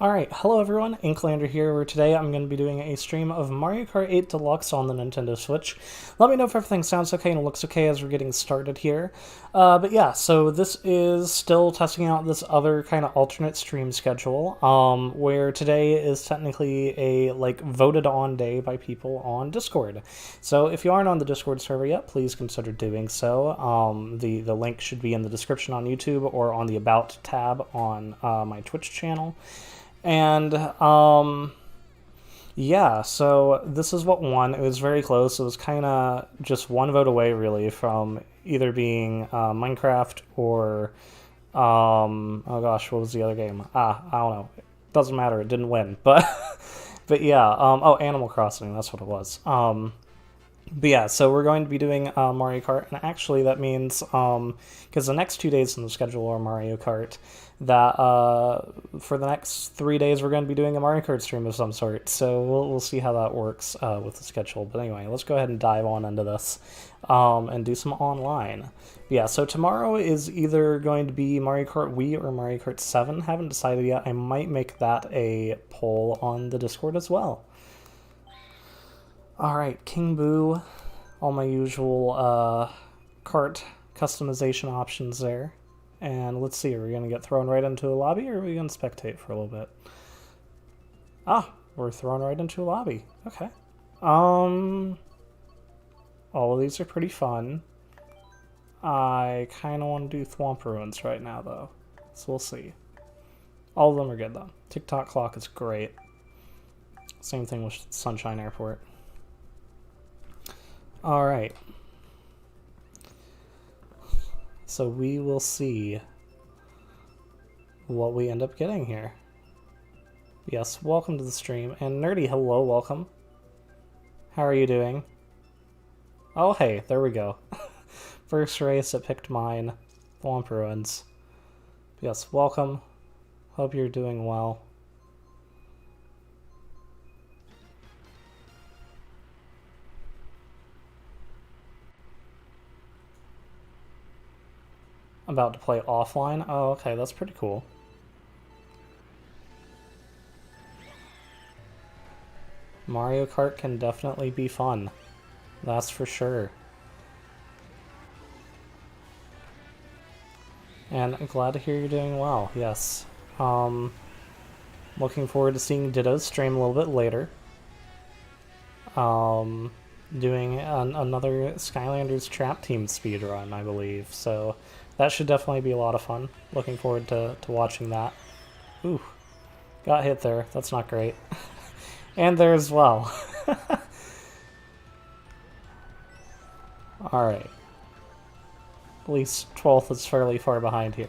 Alright, hello everyone, Inklander here, where today I'm going to be doing a stream of Mario Kart 8 Deluxe on the Nintendo Switch. Let me know if everything sounds okay and looks okay as we're getting started here. But yeah, so this is still testing out this other kind of alternate stream schedule, where today is technically a, voted on day by people on Discord. So if you aren't on the Discord server yet, please consider doing so. The link should be in the description on YouTube or on the About tab on my Twitch channel. And, yeah, so this is what won. It was very close. It was kind of just one vote away, really, from either being Minecraft or, oh gosh, what was the other game? I don't know. Doesn't matter. It didn't win. But, but yeah, oh, Animal Crossing, that's what it was. But yeah, so we're going to be doing Mario Kart, and actually that means, because the next 2 days in the schedule are Mario Kart, that for the next 3 days we're going to be doing a Mario Kart stream of some sort, so we'll see how that works with the schedule. But anyway, let's go ahead and dive on into this and do some online. But yeah, so tomorrow is either going to be Mario Kart Wii or Mario Kart 7. Haven't decided yet. I might make that a poll on the Discord as well. Alright, King Boo, all my usual kart customization options there. And let's see, are we going to get thrown right into a lobby, or are we going to spectate for a little bit? Ah, we're thrown right into a lobby. Okay. All of these are pretty fun. I kind of want to do Thwomp Ruins right now, though. So we'll see. All of them are good, though. TikTok Clock is great. Same thing with Sunshine Airport. Alright. So we will see what we end up getting here. Yes, welcome to the stream. And Nerdy, hello, welcome. How are you doing? Oh, hey, there we go. First race, it picked mine. Thwomp Ruins. Yes, welcome. Hope you're doing well. About to play offline? Oh, okay, that's pretty cool. Mario Kart can definitely be fun. That's for sure. And I'm glad to hear you're doing well, yes. Looking forward to seeing Ditto's stream a little bit later. Doing another Skylanders Trap Team speedrun, I believe, so that should definitely be a lot of fun. Looking forward to watching that. Ooh, got hit there. That's not great. And there as well. Alright. At least 12th is fairly far behind here.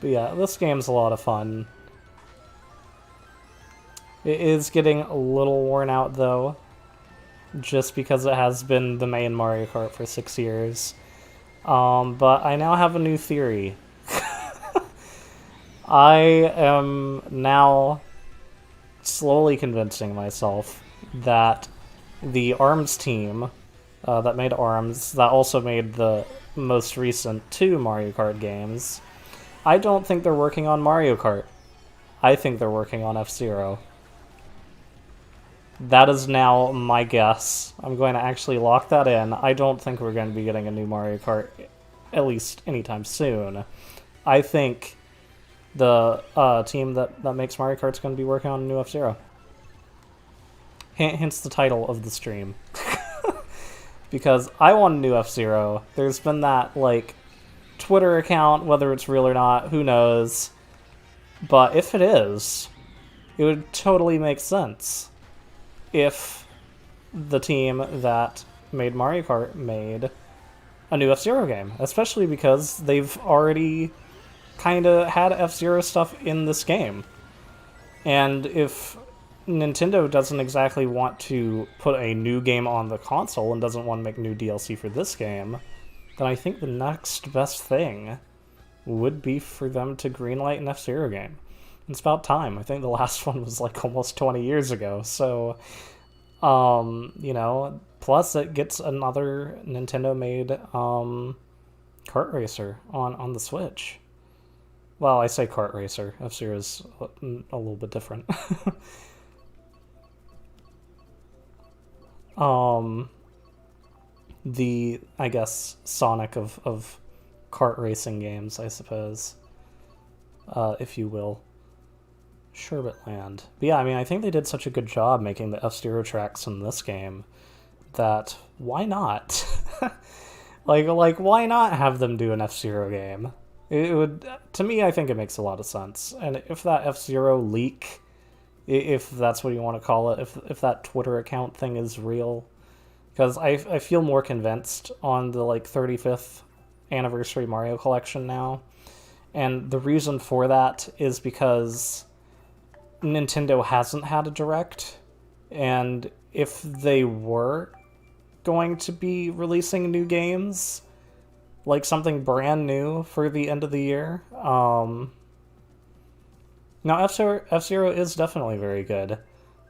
But yeah, this game's a lot of fun. It is getting a little worn out, though, just because it has been the main Mario Kart for 6 years. But I now have a new theory. I am now slowly convincing myself that the ARMS team that made ARMS, that also made the most recent 2 Mario Kart games, I don't think they're working on Mario Kart. I think they're working on F-Zero. That is now my guess. I'm going to actually lock that in. I don't think we're going to be getting a new Mario Kart, at least anytime soon. I think the team that makes Mario Kart is going to be working on a new F-Zero. Hence the title of the stream. Because I want a new F-Zero. There's been that, Twitter account, whether it's real or not, who knows. But if it is, it would totally make sense if the team that made Mario Kart made a new F-Zero game, especially because they've already kind of had F-Zero stuff in this game. And if Nintendo doesn't exactly want to put a new game on the console and doesn't want to make new DLC for this game, then I think the next best thing would be for them to greenlight an F-Zero game. It's about time. I think the last one was almost 20 years ago, so you know, plus it gets another Nintendo-made Kart Racer on the Switch. Well, I say Kart Racer. F-Zero is a little bit different. The, I guess, Sonic of kart racing games, I suppose, if you will. Sherbetland. But yeah, I mean, I think they did such a good job making the F-Zero tracks in this game that why not? like, why not have them do an F-Zero game? It would, to me, I think it makes a lot of sense. And if that F-Zero leak, if that's what you want to call it, if that Twitter account thing is real, because I feel more convinced on the, like, 35th anniversary Mario collection now. And the reason for that is because Nintendo hasn't had a Direct, and if they were going to be releasing new games, like something brand new for the end of the year, now F-Zero is definitely very good.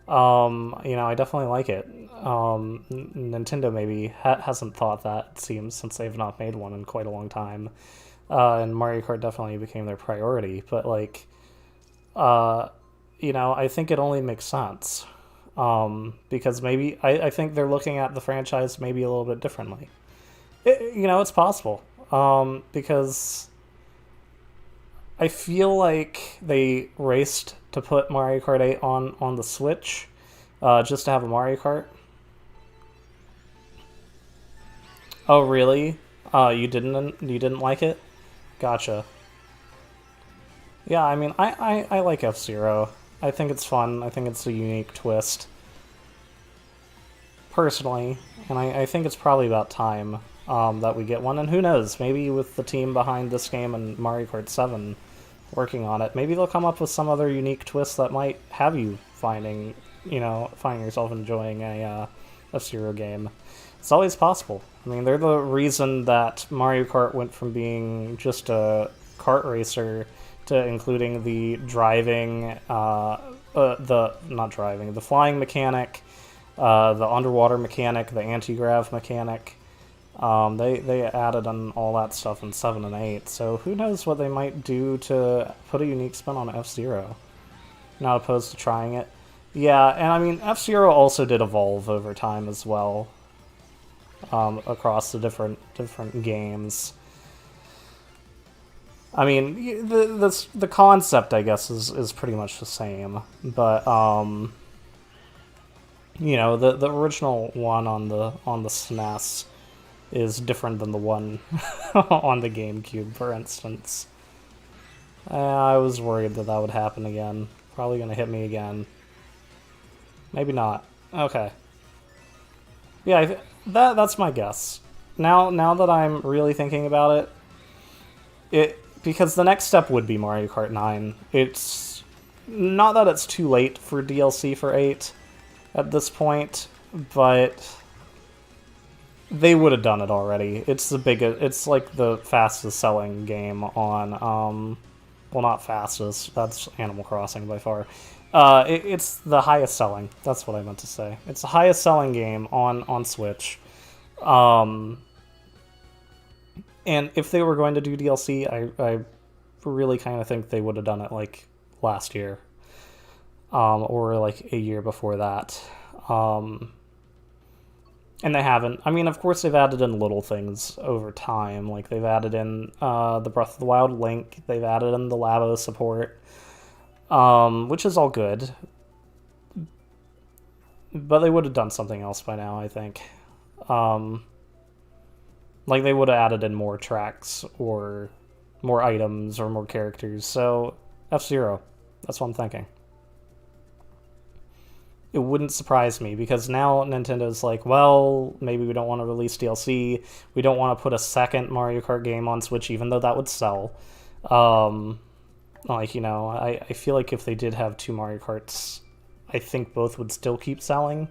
I definitely like it. Nintendo maybe hasn't thought that, it seems, since they've not made one in quite a long time. And Mario Kart definitely became their priority, but, like, I think it only makes sense. Because maybe, I think they're looking at the franchise maybe a little bit differently. It's possible. Because I feel like they raced to put Mario Kart 8 on the Switch, just to have a Mario Kart. Oh, really? You didn't like it? Gotcha. Yeah, I mean, I like F-Zero. I think it's fun. I think it's a unique twist, personally, and I think it's probably about time that we get one. And who knows? Maybe with the team behind this game and Mario Kart 7 working on it, maybe they'll come up with some other unique twist that might have you finding yourself enjoying a F-Zero game. It's always possible. I mean, they're the reason that Mario Kart went from being just a kart racer to including the driving, the flying mechanic, the underwater mechanic, the anti-grav mechanic. They added on all that stuff in 7 and 8, so who knows what they might do to put a unique spin on F-Zero. Not opposed to trying it. Yeah, and I mean, F-Zero also did evolve over time as well, across the different games. I mean, the concept, I guess, is pretty much the same, but the original one on the SNES is different than the one on the GameCube, for instance. I was worried that would happen again. Probably gonna hit me again. Maybe not. Okay. Yeah, that's my guess. Now that I'm really thinking about it, because the next step would be Mario Kart 9. It's not that it's too late for DLC for 8 at this point, but they would have done it already. It's like the fastest selling game on, well, not fastest, that's Animal Crossing by far. It's the highest selling, that's what I meant to say. It's the highest selling game on Switch. And if they were going to do DLC, I really kind of think they would have done it, like, last year. Or, like, a year before that. And they haven't. I mean, of course, they've added in little things over time. Like, they've added in the Breath of the Wild Link. They've added in the Labo support, which is all good. But they would have done something else by now, I think. Like, they would have added in more tracks, or more items, or more characters. So, F-Zero. That's what I'm thinking. It wouldn't surprise me, because now Nintendo's like, well, maybe we don't want to release DLC. We don't want to put a second Mario Kart game on Switch, even though that would sell. I feel like if they did have 2 Mario Karts, I think both would still keep selling.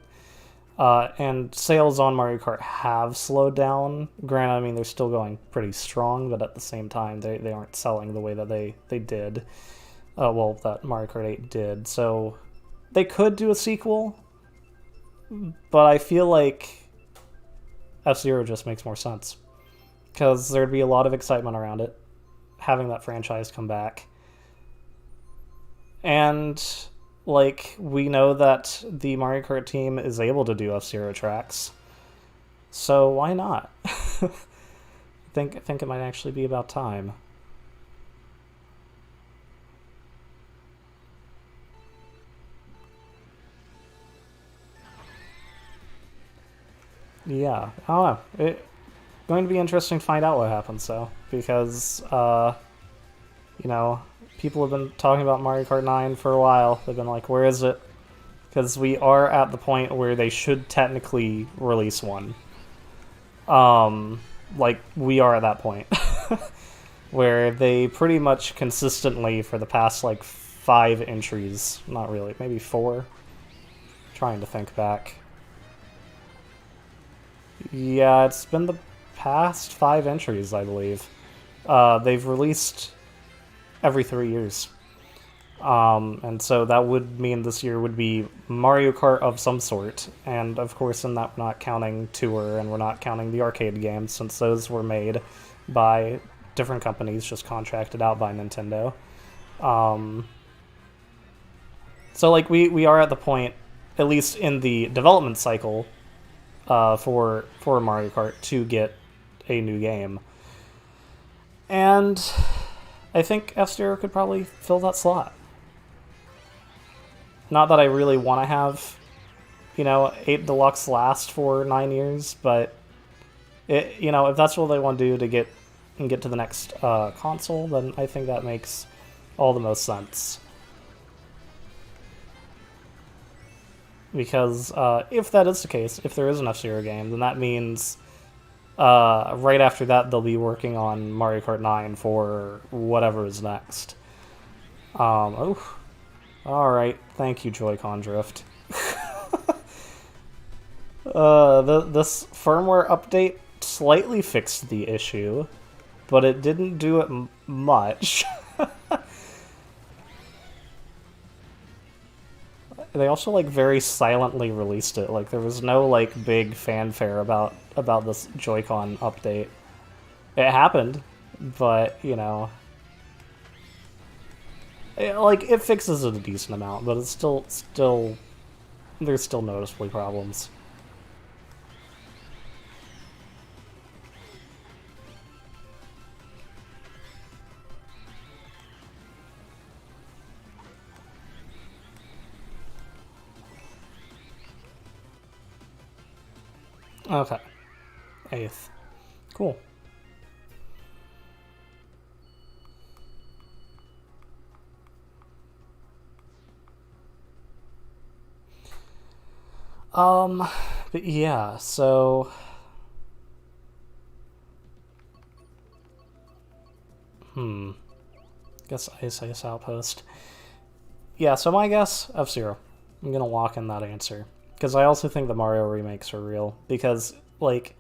And sales on Mario Kart have slowed down. Granted, I mean, they're still going pretty strong, but at the same time, they aren't selling the way that they did. That Mario Kart 8 did. So they could do a sequel, but I feel like F-Zero just makes more sense. because there'd be a lot of excitement around it, having that franchise come back. And, like, we know that the Mario Kart team is able to do F-Zero tracks, so why not? I think it might actually be about time. Yeah, I don't know. It's going to be interesting to find out what happens, though, because, you know, people have been talking about Mario Kart 9 for a while. They've been like, where is it? Because we are at the point where they should technically release one. Like, we are at that point. Where they pretty much consistently, for the past, like, 5 entries, not really, maybe 4, trying to think back. Yeah, it's been the past 5 entries, I believe. They've released every 3 years. And so that would mean this year would be Mario Kart of some sort. And of course, in that, we're not counting Tour, and we're not counting the arcade games, since those were made by different companies, just contracted out by Nintendo. So, like, we are at the point, at least in the development cycle, for Mario Kart to get a new game. And I think F-Zero could probably fill that slot. Not that I really want to have, 8 Deluxe last for 9 years, but if that's what they want to do to get to the next console, then I think that makes all the most sense. Because if that is the case, if there is an F-Zero game, then that means right after that they'll be working on Mario Kart 9 for whatever is next. Alright, thank you, Joy-Con Drift. This firmware update slightly fixed the issue, but it didn't do it much. They also, like, very silently released it. Like, there was no, like, big fanfare about this Joy-Con update. It happened, but, it fixes it a decent amount, but it's still there's still noticeably problems. Okay. 8th. Cool. But yeah, so guess Ice Outpost. Yeah, so my guess, F-Zero. I'm gonna lock in that answer. Because I also think the Mario remakes are real. Because, like,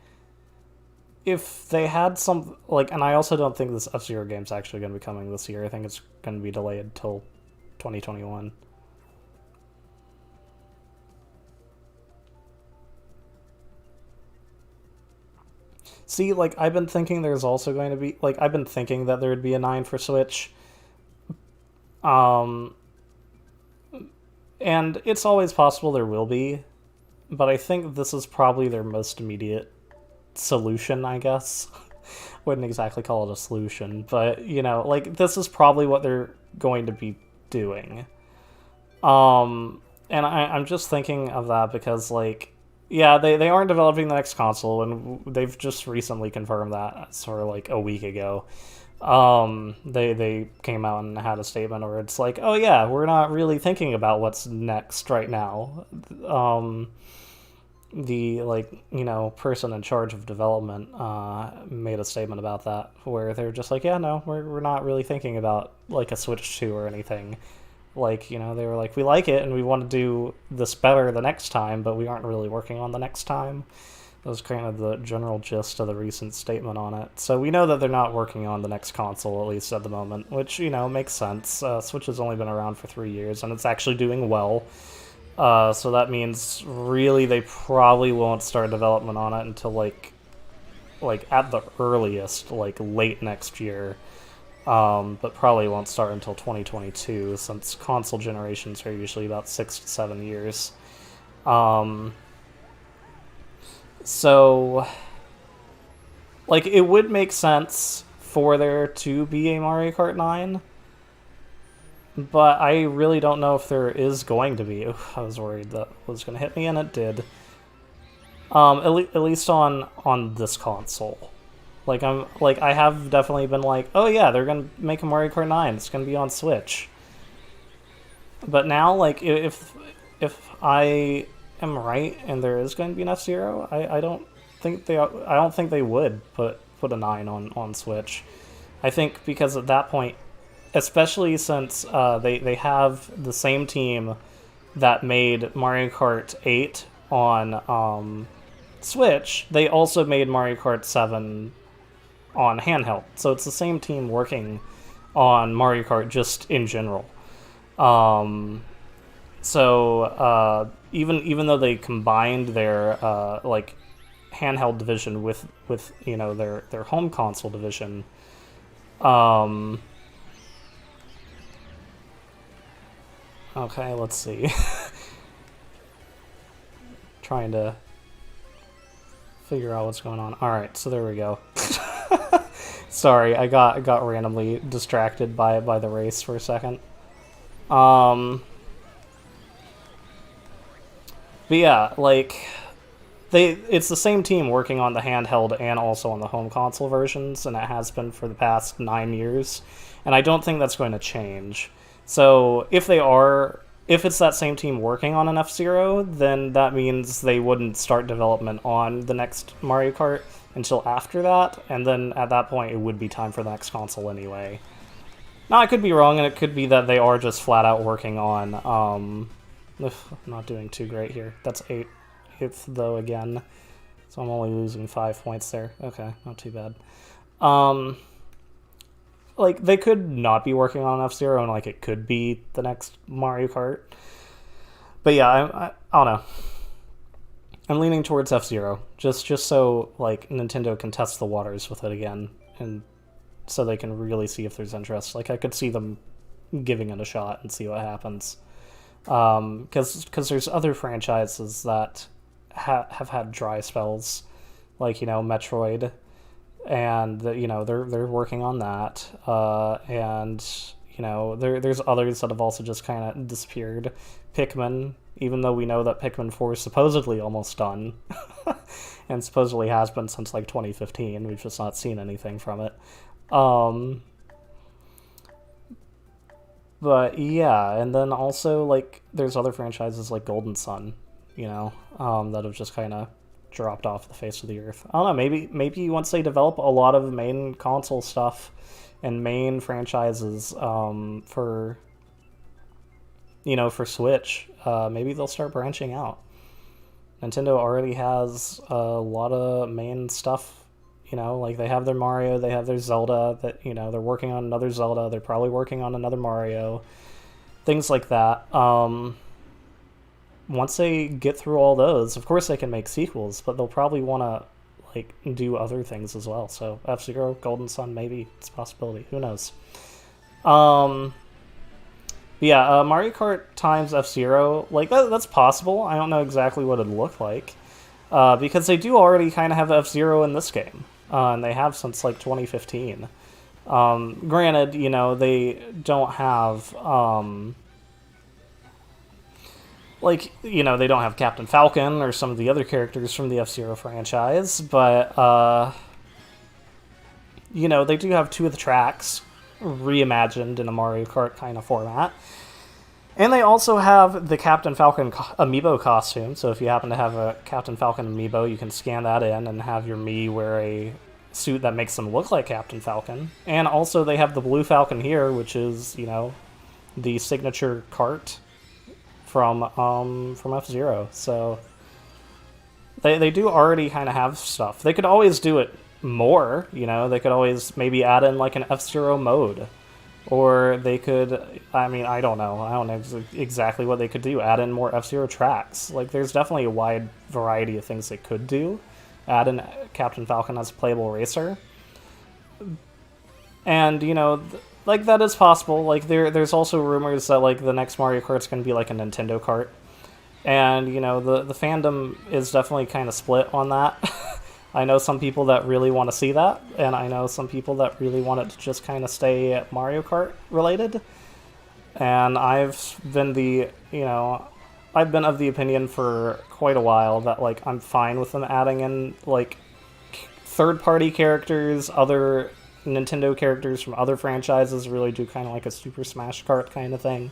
if they had some... Like, and I also don't think this F-Zero game's actually going to be coming this year. I think it's going to be delayed till 2021. See, like, I've been thinking there's also going to be... Like, I've been thinking that there would be a 9 for Switch. And it's always possible there will be, but I think this is probably their most immediate solution, I guess. Wouldn't exactly call it a solution, but, like, this is probably what they're going to be doing. And I'm just thinking of that because, like, yeah, they aren't developing the next console, and they've just recently confirmed that, sort of like a week ago. They came out and had a statement where it's like, oh yeah, we're not really thinking about what's next right now. The, like, person in charge of development made a statement about that, where they're just like, yeah, no, we're not really thinking about, like, a Switch 2 or anything. Like, they were like, we like it and we want to do this better the next time, but we aren't really working on the next time. That was kind of the general gist of the recent statement on it. So we know that they're not working on the next console, at least at the moment, which, makes sense. Switch has only been around for 3 years, and it's actually doing well. So that means, really, they probably won't start development on it until, like like, at the earliest, like, late next year. But probably won't start until 2022, since console generations are usually about 6 to 7 years. So, like, it would make sense for there to be a Mario Kart 9, but I really don't know if there is going to be. Oof, I was worried that was going to hit me, and it did. At least on this console. Like, I have definitely been like, oh yeah, they're gonna make a Mario Kart 9. It's gonna be on Switch. But now, like, if I am right and there is going to be an F-Zero, I don't think they would put a 9 on Switch. I think because at that point, especially since they have the same team that made Mario Kart 8 on Switch, they also made Mario Kart 7 on handheld. So it's the same team working on Mario Kart just in general. Even though they combined their like handheld division with you know their home console division, okay, let's see. Trying to figure out what's going on. All right, so there we go. Sorry, I got randomly distracted by the race for a second. But yeah, like it's the same team working on the handheld and also on the home console versions, and it has been for the past 9 years. And I don't think that's going to change. So if it's that same team working on an F-Zero, then that means they wouldn't start development on the next Mario Kart until after that, and then at that point it would be time for the next console anyway. Now, I could be wrong, and it could be that they are just flat out working on, I'm not doing too great here. That's 8th though again, so I'm only losing 5 points there. Okay, not too bad. Like, they could not be working on F-Zero, and, like, it could be the next Mario Kart. But yeah, I don't know. I'm leaning towards F-Zero, just so, like, Nintendo can test the waters with it again, and so they can really see if there's interest. Like, I could see them giving it a shot and see what happens. Because there's other franchises that have had dry spells, like, you know, Metroid, and you know they're working on that, and you know there's others that have also just kind of disappeared. Pikmin, even though we know that Pikmin 4 is supposedly almost done, and supposedly has been since like 2015, we've just not seen anything from it. But yeah, and then also like there's other franchises like Golden Sun, you know, that have just kind of dropped off the face of the earth. I don't know, maybe once they develop a lot of main console stuff and main franchises for Switch, maybe they'll start branching out. Nintendo already has a lot of main stuff, you know, like they have their Mario, they have their Zelda, that, you know, they're working on another Zelda, they're probably working on another Mario, things like that. Once they get through all those, of course they can make sequels, but they'll probably want to like do other things as well. So F-Zero, Golden Sun, maybe it's a possibility. Who knows? Yeah, Mario Kart times F-Zero, like that's possible. I don't know exactly what it'd look like, because they do already kind of have F-Zero in this game, and they have since like 2015. Granted, you know, they don't have like, you know, they don't have Captain Falcon or some of the other characters from the F-Zero franchise, but, you know, they do have 2 of the tracks reimagined in a Mario Kart kind of format. And they also have the Captain Falcon amiibo costume, so if you happen to have a Captain Falcon amiibo, you can scan that in and have your Mii wear a suit that makes them look like Captain Falcon. And also they have the Blue Falcon here, which is, you know, the signature kart from F-Zero. So they do already kind of have stuff. They could always do it more, you know, they could always maybe add in like an F-Zero mode, or they could, I mean, I don't know exactly what they could do, add in more F-Zero tracks. Like, there's definitely a wide variety of things they could do, add in Captain Falcon as a playable racer. And, you know, like, that is possible. Like, there's also rumors that, like, the next Mario Kart's going to be, like, a Nintendo Kart. And, you know, the fandom is definitely kind of split on that. I know some people that really want to see that, and I know some people that really want it to just kind of stay Mario Kart related. And I've been I've been of the opinion for quite a while that, like, I'm fine with them adding in, like, third-party characters, other Nintendo characters from other franchises, really do kind of like a Super Smash Kart kind of thing.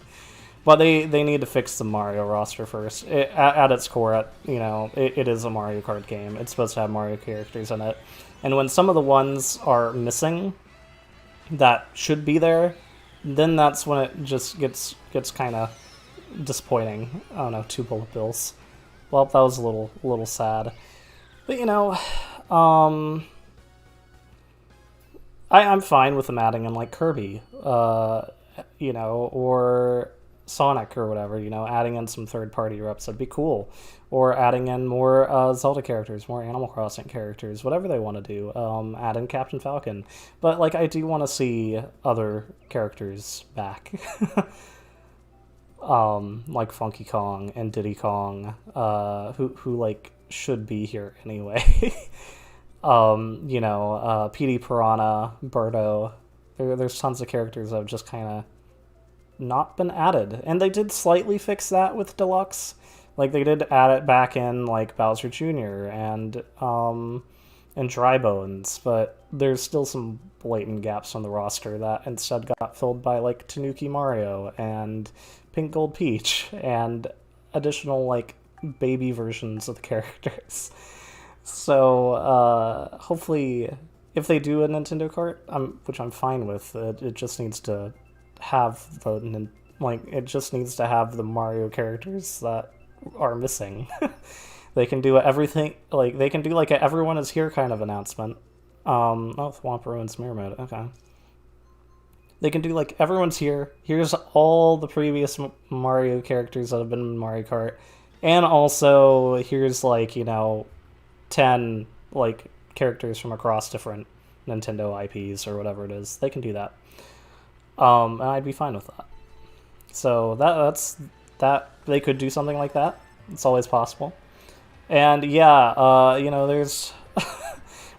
But they need to fix the Mario roster first. At its core, it is a Mario Kart game. It's supposed to have Mario characters in it. And when some of the ones are missing that should be there, then that's when it just gets kind of disappointing. I don't know, 2 bullet bills. Well, that was a little sad. But, you know, I'm fine with them adding in, like, Kirby, you know, or Sonic or whatever, you know, adding in some third-party reps, that'd be cool. Or adding in more Zelda characters, more Animal Crossing characters, whatever they want to do. Add in Captain Falcon. But, like, I do want to see other characters back. Like Funky Kong and Diddy Kong, who like, should be here anyway. You know, PD Piranha, Birdo. There's tons of characters that have just kind of not been added. And they did slightly fix that with Deluxe. Like, they did add it back in, like, Bowser Jr. and Dry Bones, but there's still some blatant gaps on the roster that instead got filled by, like, Tanuki Mario and Pink Gold Peach and additional, like, baby versions of the characters. So, hopefully, if they do a Nintendo Kart, which I'm fine with, it just needs to have the Mario characters that are missing. They can do everything, like, they can do, like, a everyone is here kind of announcement. Thwomp Ruins mirror mode, okay. They can do, like, everyone's here, here's all the previous Mario characters that have been in Mario Kart, and also here's, like, you know, 10, like, characters from across different Nintendo IPs or whatever it is. They can do that. And I'd be fine with that. So that's they could do something like that. It's always possible. And yeah, you know, there's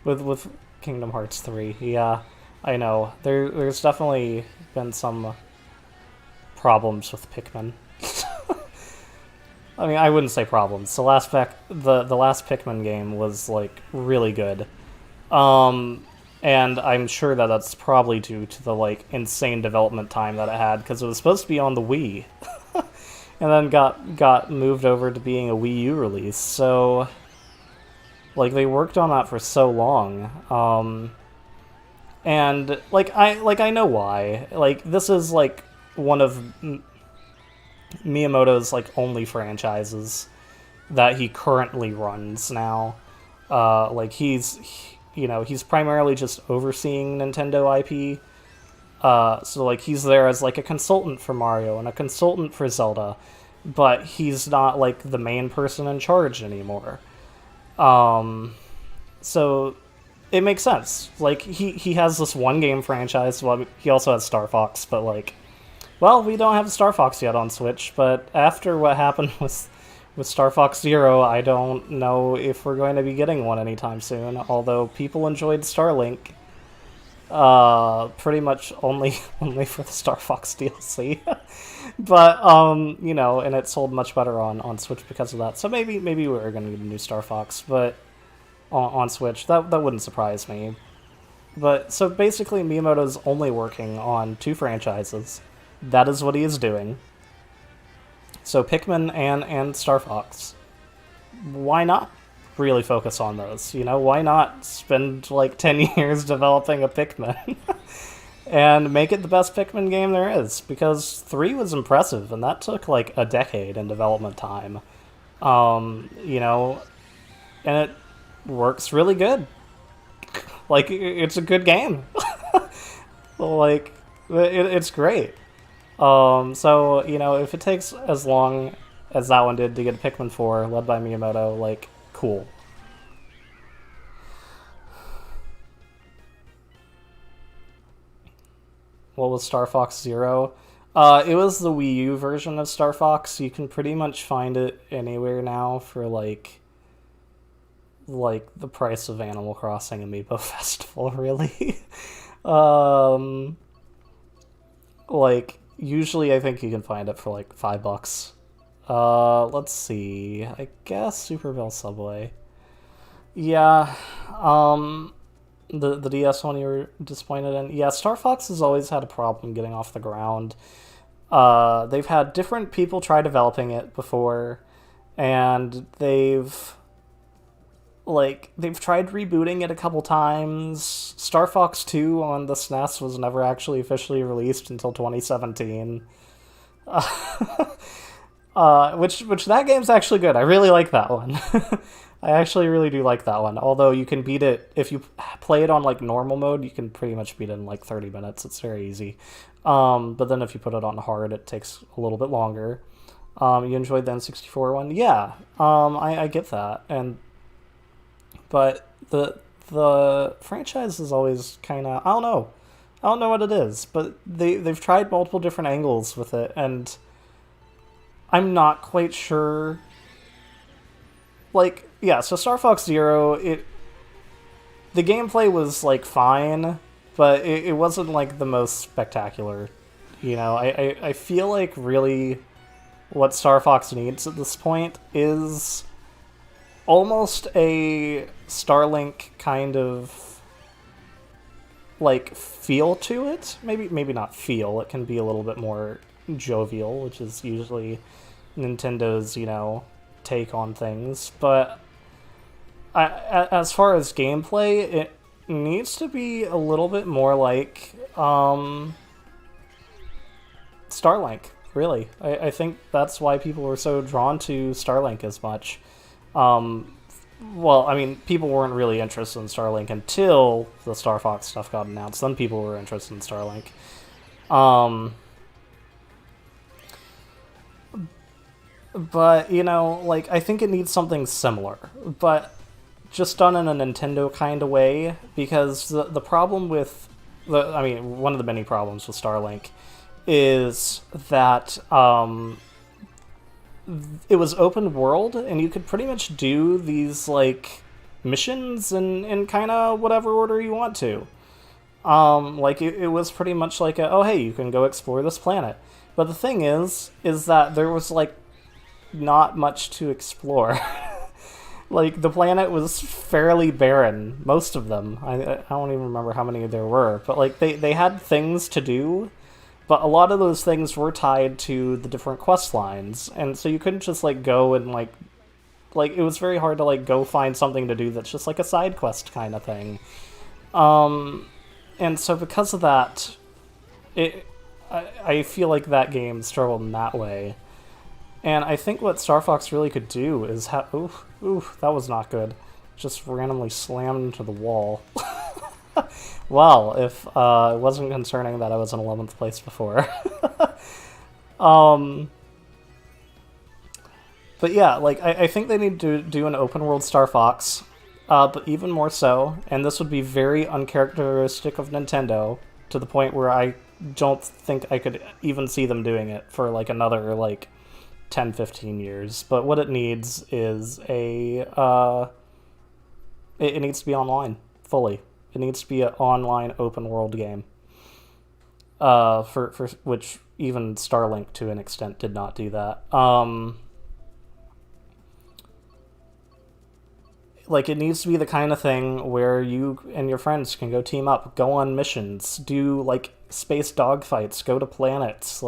with Kingdom Hearts 3, yeah, I know. There's definitely been some problems with Pikmin. I mean, I wouldn't say problems. The last Pikmin game was, like, really good. And I'm sure that that's probably due to the, like, insane development time that it had, because it was supposed to be on the Wii. And then got moved over to being a Wii U release. So, like, they worked on that for so long. And, I know why. Like, this is, like, one of Miyamoto's, like, only franchises that he currently runs now. Like, he's primarily just overseeing Nintendo IP. So, like, he's there as, like, a consultant for Mario and a consultant for Zelda, but he's not, like, the main person in charge anymore. So it makes sense. Like, he has this one game franchise. Well, he also has Star Fox, but, like, well, we don't have Star Fox yet on Switch, but after what happened with Star Fox Zero, I don't know if we're going to be getting one anytime soon, although people enjoyed Starlink. Pretty much only for the Star Fox DLC. But, you know, and it sold much better on Switch because of that. So maybe we're going to get a new Star Fox, but on Switch, that wouldn't surprise me. But, so basically Miyamoto's only working on 2 franchises. That is what he is doing. So Pikmin and Star Fox. Why not really focus on those? You know, why not spend, like, 10 years developing a Pikmin? And make it the best Pikmin game there is, because 3 was impressive, and that took, like, a decade in development time. You know, and it works really good. Like, it's a good game. Like, it's great. So, you know, if it takes as long as that one did to get Pikmin 4, led by Miyamoto, like, cool. what was Star Fox Zero? It was the Wii U version of Star Fox. You can pretty much find it anywhere now for like the price of Animal Crossing Amiibo Festival, really. um, like usually I think you can find it for like $5. Let's see. I guess Super Bell Subway. Yeah. The DS one you were disappointed in. Yeah, Star Fox has always had a problem getting off the ground. They've had different people try developing it before, and they've tried rebooting it a couple times. Star Fox 2 on the SNES was never actually officially released until 2017. Which that game's actually good. I really like that one. I actually really do like that one. Although you can beat it if you play it on like normal mode, you can pretty much beat it in like 30 minutes. It's very easy. But then if you put it on hard, it takes a little bit longer. You enjoyed the N64 one? Yeah. I get that. But the franchise is always kind of, I don't know. I don't know what it is, but they've tried multiple different angles with it, and I'm not quite sure. Like, yeah, so Star Fox Zero, the gameplay was like fine, but it wasn't like the most spectacular. You know, I feel like really what Star Fox needs at this point is almost a Starlink kind of like feel to it. Maybe not feel. It can be a little bit more jovial, which is usually Nintendo's, take on things. But as far as gameplay, it needs to be a little bit more like Starlink, really. I think that's why people were so drawn to Starlink as much. Well, I mean, people weren't really interested in Starlink until the Star Fox stuff got announced. Then people were interested in Starlink. But, I think it needs something similar. But just done in a Nintendo kind of way, because the problem with... one of the many problems with Starlink is that it was open world, and you could pretty much do these, missions in kind of whatever order you want to. It was pretty much like oh, hey, you can go explore this planet. But the thing is that there was, not much to explore. The planet was fairly barren, most of them. I don't even remember how many there were. But, they had things to do, but a lot of those things were tied to the different quest lines. And so you couldn't just, go and, it was very hard to, go find something to do that's just, a side quest kind of thing. And so because of that, I feel like that game struggled in that way. And I think what Star Fox really could do is have... Ooh, that was not good. Just randomly slammed into the wall. Well, if it wasn't concerning that I was in 11th place before. But yeah, I think they need to do an open world Star Fox. But even more so, and this would be very uncharacteristic of Nintendo, to the point where I don't think I could even see them doing it for, another, 10-15 years. But what it needs is it needs to be online fully. It needs to be an online open world game. For which even Starlink to an extent did not do that. It needs to be the kind of thing where you and your friends can go team up, go on missions, do space dogfights, go to planets,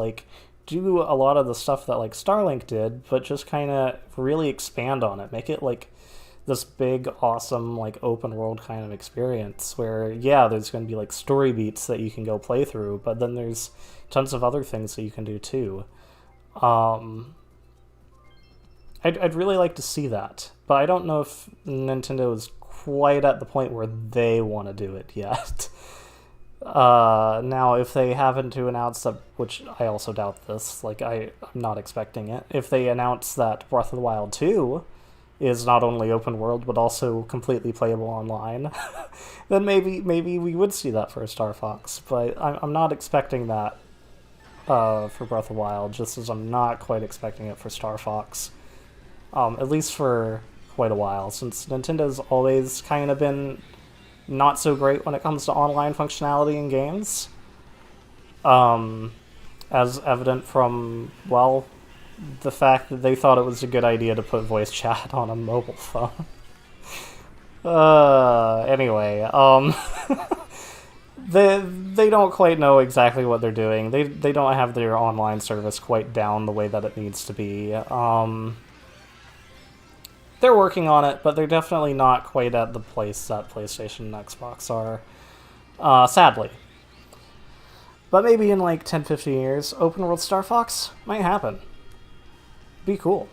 do a lot of the stuff that Starlink did, but just kind of really expand on it. Make it this big, awesome, open world kind of experience where, yeah, there's going to be story beats that you can go play through, but then there's tons of other things that you can do too. I'd really like to see that, but I don't know if Nintendo is quite at the point where they want to do it yet. Now, if they happen to announce that, which I also doubt this, I'm not expecting it, if they announce that Breath of the Wild 2 is not only open world but also completely playable online, then maybe we would see that for Star Fox. But I'm not expecting that for Breath of the Wild, just as I'm not quite expecting it for Star Fox. At least for quite a while, since Nintendo's always kind of been not so great when it comes to online functionality in games. As evident from, well, the fact that they thought it was a good idea to put voice chat on a mobile phone. Anyway, they don't quite know exactly what they're doing. They don't have their online service quite down the way that it needs to be. They're working on it, but they're definitely not quite at the place that PlayStation and Xbox are, sadly. But maybe in like 10-15 years, open world Star Fox might happen. Be cool.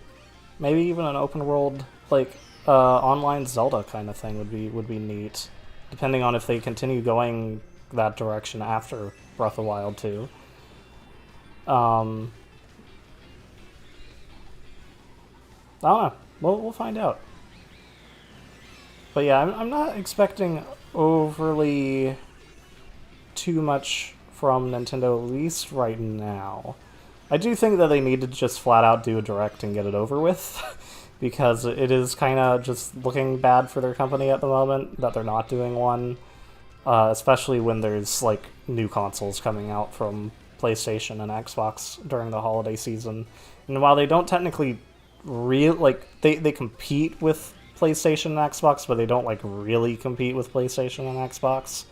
Maybe even an open world like online Zelda kind of thing would be neat, depending on if they continue going that direction after Breath of the Wild 2. I don't know. We'll find out. But yeah, I'm not expecting overly too much from Nintendo, at least right now. I do think that they need to just flat out do a direct and get it over with, because it is kind of just looking bad for their company at the moment that they're not doing one, especially when there's like new consoles coming out from PlayStation and Xbox during the holiday season. And while they don't technically they compete with PlayStation and Xbox, but they don't like really compete with PlayStation and Xbox.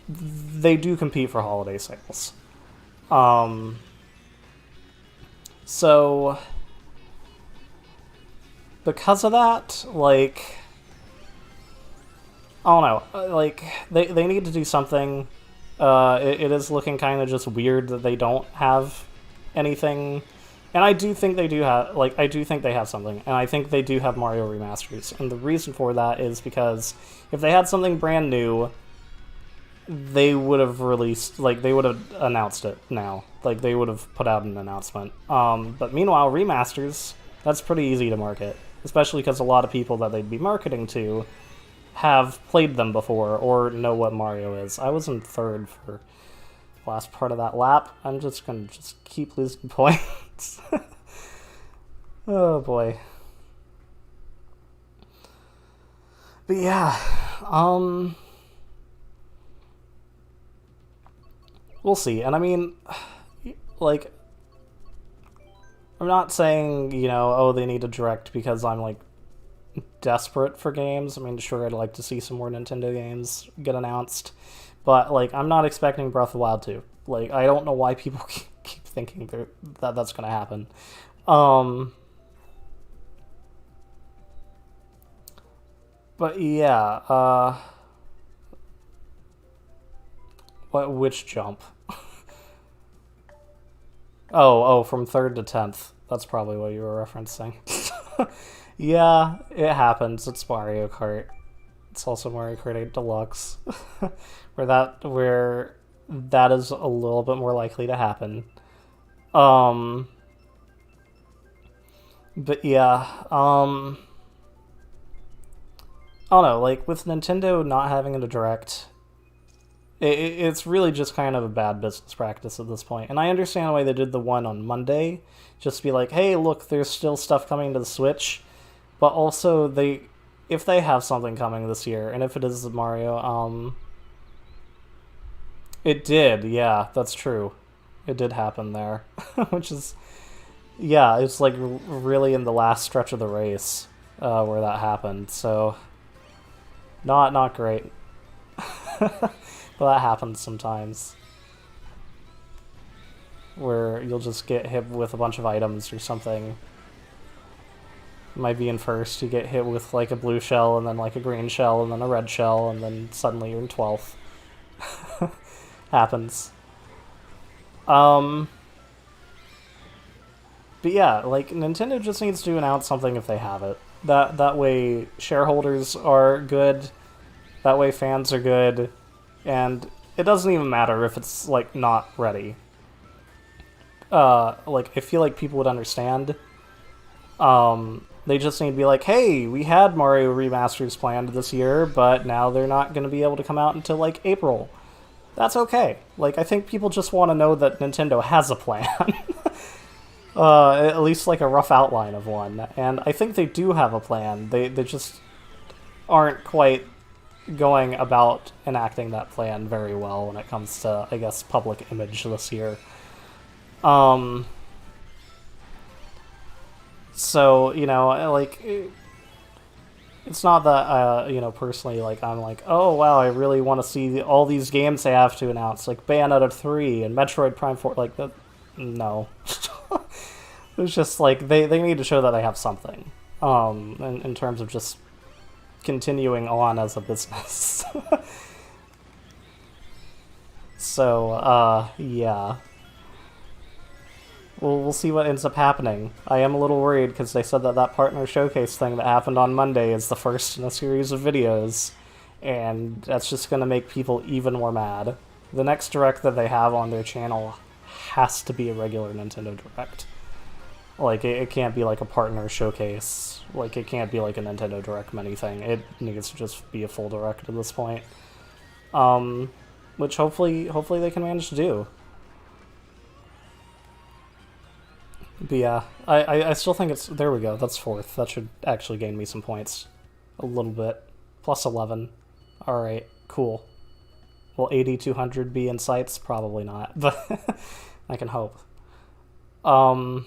They do compete for holiday sales. So because of that, like, I don't know, like they need to do something. It is looking kind of just weird that they don't have anything. And I do think they do have, like, I do think they have something, and I think they do have Mario remasters. And the reason for that is because if they had something brand new, they would have released, like, they would have announced it now. Like, they would have put out an announcement. But meanwhile, remasters, that's pretty easy to market, especially because a lot of people that they'd be marketing to have played them before or know what Mario is. I was in third for the last part of that lap. I'm just gonna keep losing points. Oh boy. But yeah, we'll see. And I mean, like, I'm not saying, you know, oh, they need a direct because I'm, like, desperate for games. I mean, sure, I'd like to see some more Nintendo games get announced. But, like, I'm not expecting Breath of the Wild 2. Like, I don't know why people keep thinking that that's going to happen. But, yeah, which jump? Oh, from 3rd to 10th. That's probably what you were referencing. Yeah, it happens. It's Mario Kart. It's also Mario Kart 8 Deluxe, where that is a little bit more likely to happen. But yeah, I don't know, like, with Nintendo not having a direct, it's really just kind of a bad business practice at this point. And I understand why they did the one on Monday, just to be like, hey, look, there's still stuff coming to the Switch, but also if they have something coming this year, and if it is Mario, it did, yeah, that's true. It did happen there, which is, yeah, it's like really in the last stretch of the race where that happened, so not great. But that happens sometimes, where you'll just get hit with a bunch of items or something. You might be in first, you get hit with like a blue shell, and then like a green shell, and then a red shell, and then suddenly you're in 12th. Happens. But yeah, like, Nintendo just needs to announce something if they have it. That way shareholders are good, that way fans are good, and it doesn't even matter if it's, like, not ready. Like, I feel like people would understand. They just need to be like, hey, we had Mario remasters planned this year, but now they're not going to be able to come out until, like, April. That's okay. Like, I think people just want to know that Nintendo has a plan. At least, like, a rough outline of one. And I think they do have a plan. They just aren't quite going about enacting that plan very well when it comes to, I guess, public image this year. So, you know, like, it's not that, you know, personally, like, I'm like, oh, wow, I really want to see all these games they have to announce, like Bayonetta 3 and Metroid Prime 4, like, that, no. It's just, like, they need to show that they have something, in terms of just continuing on as a business. So, yeah. We'll see what ends up happening. I am a little worried because they said that that partner showcase thing that happened on Monday is the first in a series of videos, and that's just going to make people even more mad. The next Direct that they have on their channel has to be a regular Nintendo Direct. Like, it can't be like a partner showcase. Like, it can't be like a Nintendo Direct mini thing. It needs to just be a full Direct at this point. Which hopefully they can manage to do. But yeah, I still think it's... There we go, that's 4th. That should actually gain me some points. A little bit. Plus 11. Alright, cool. Will 8200 be in sights? Probably not, but I can hope. But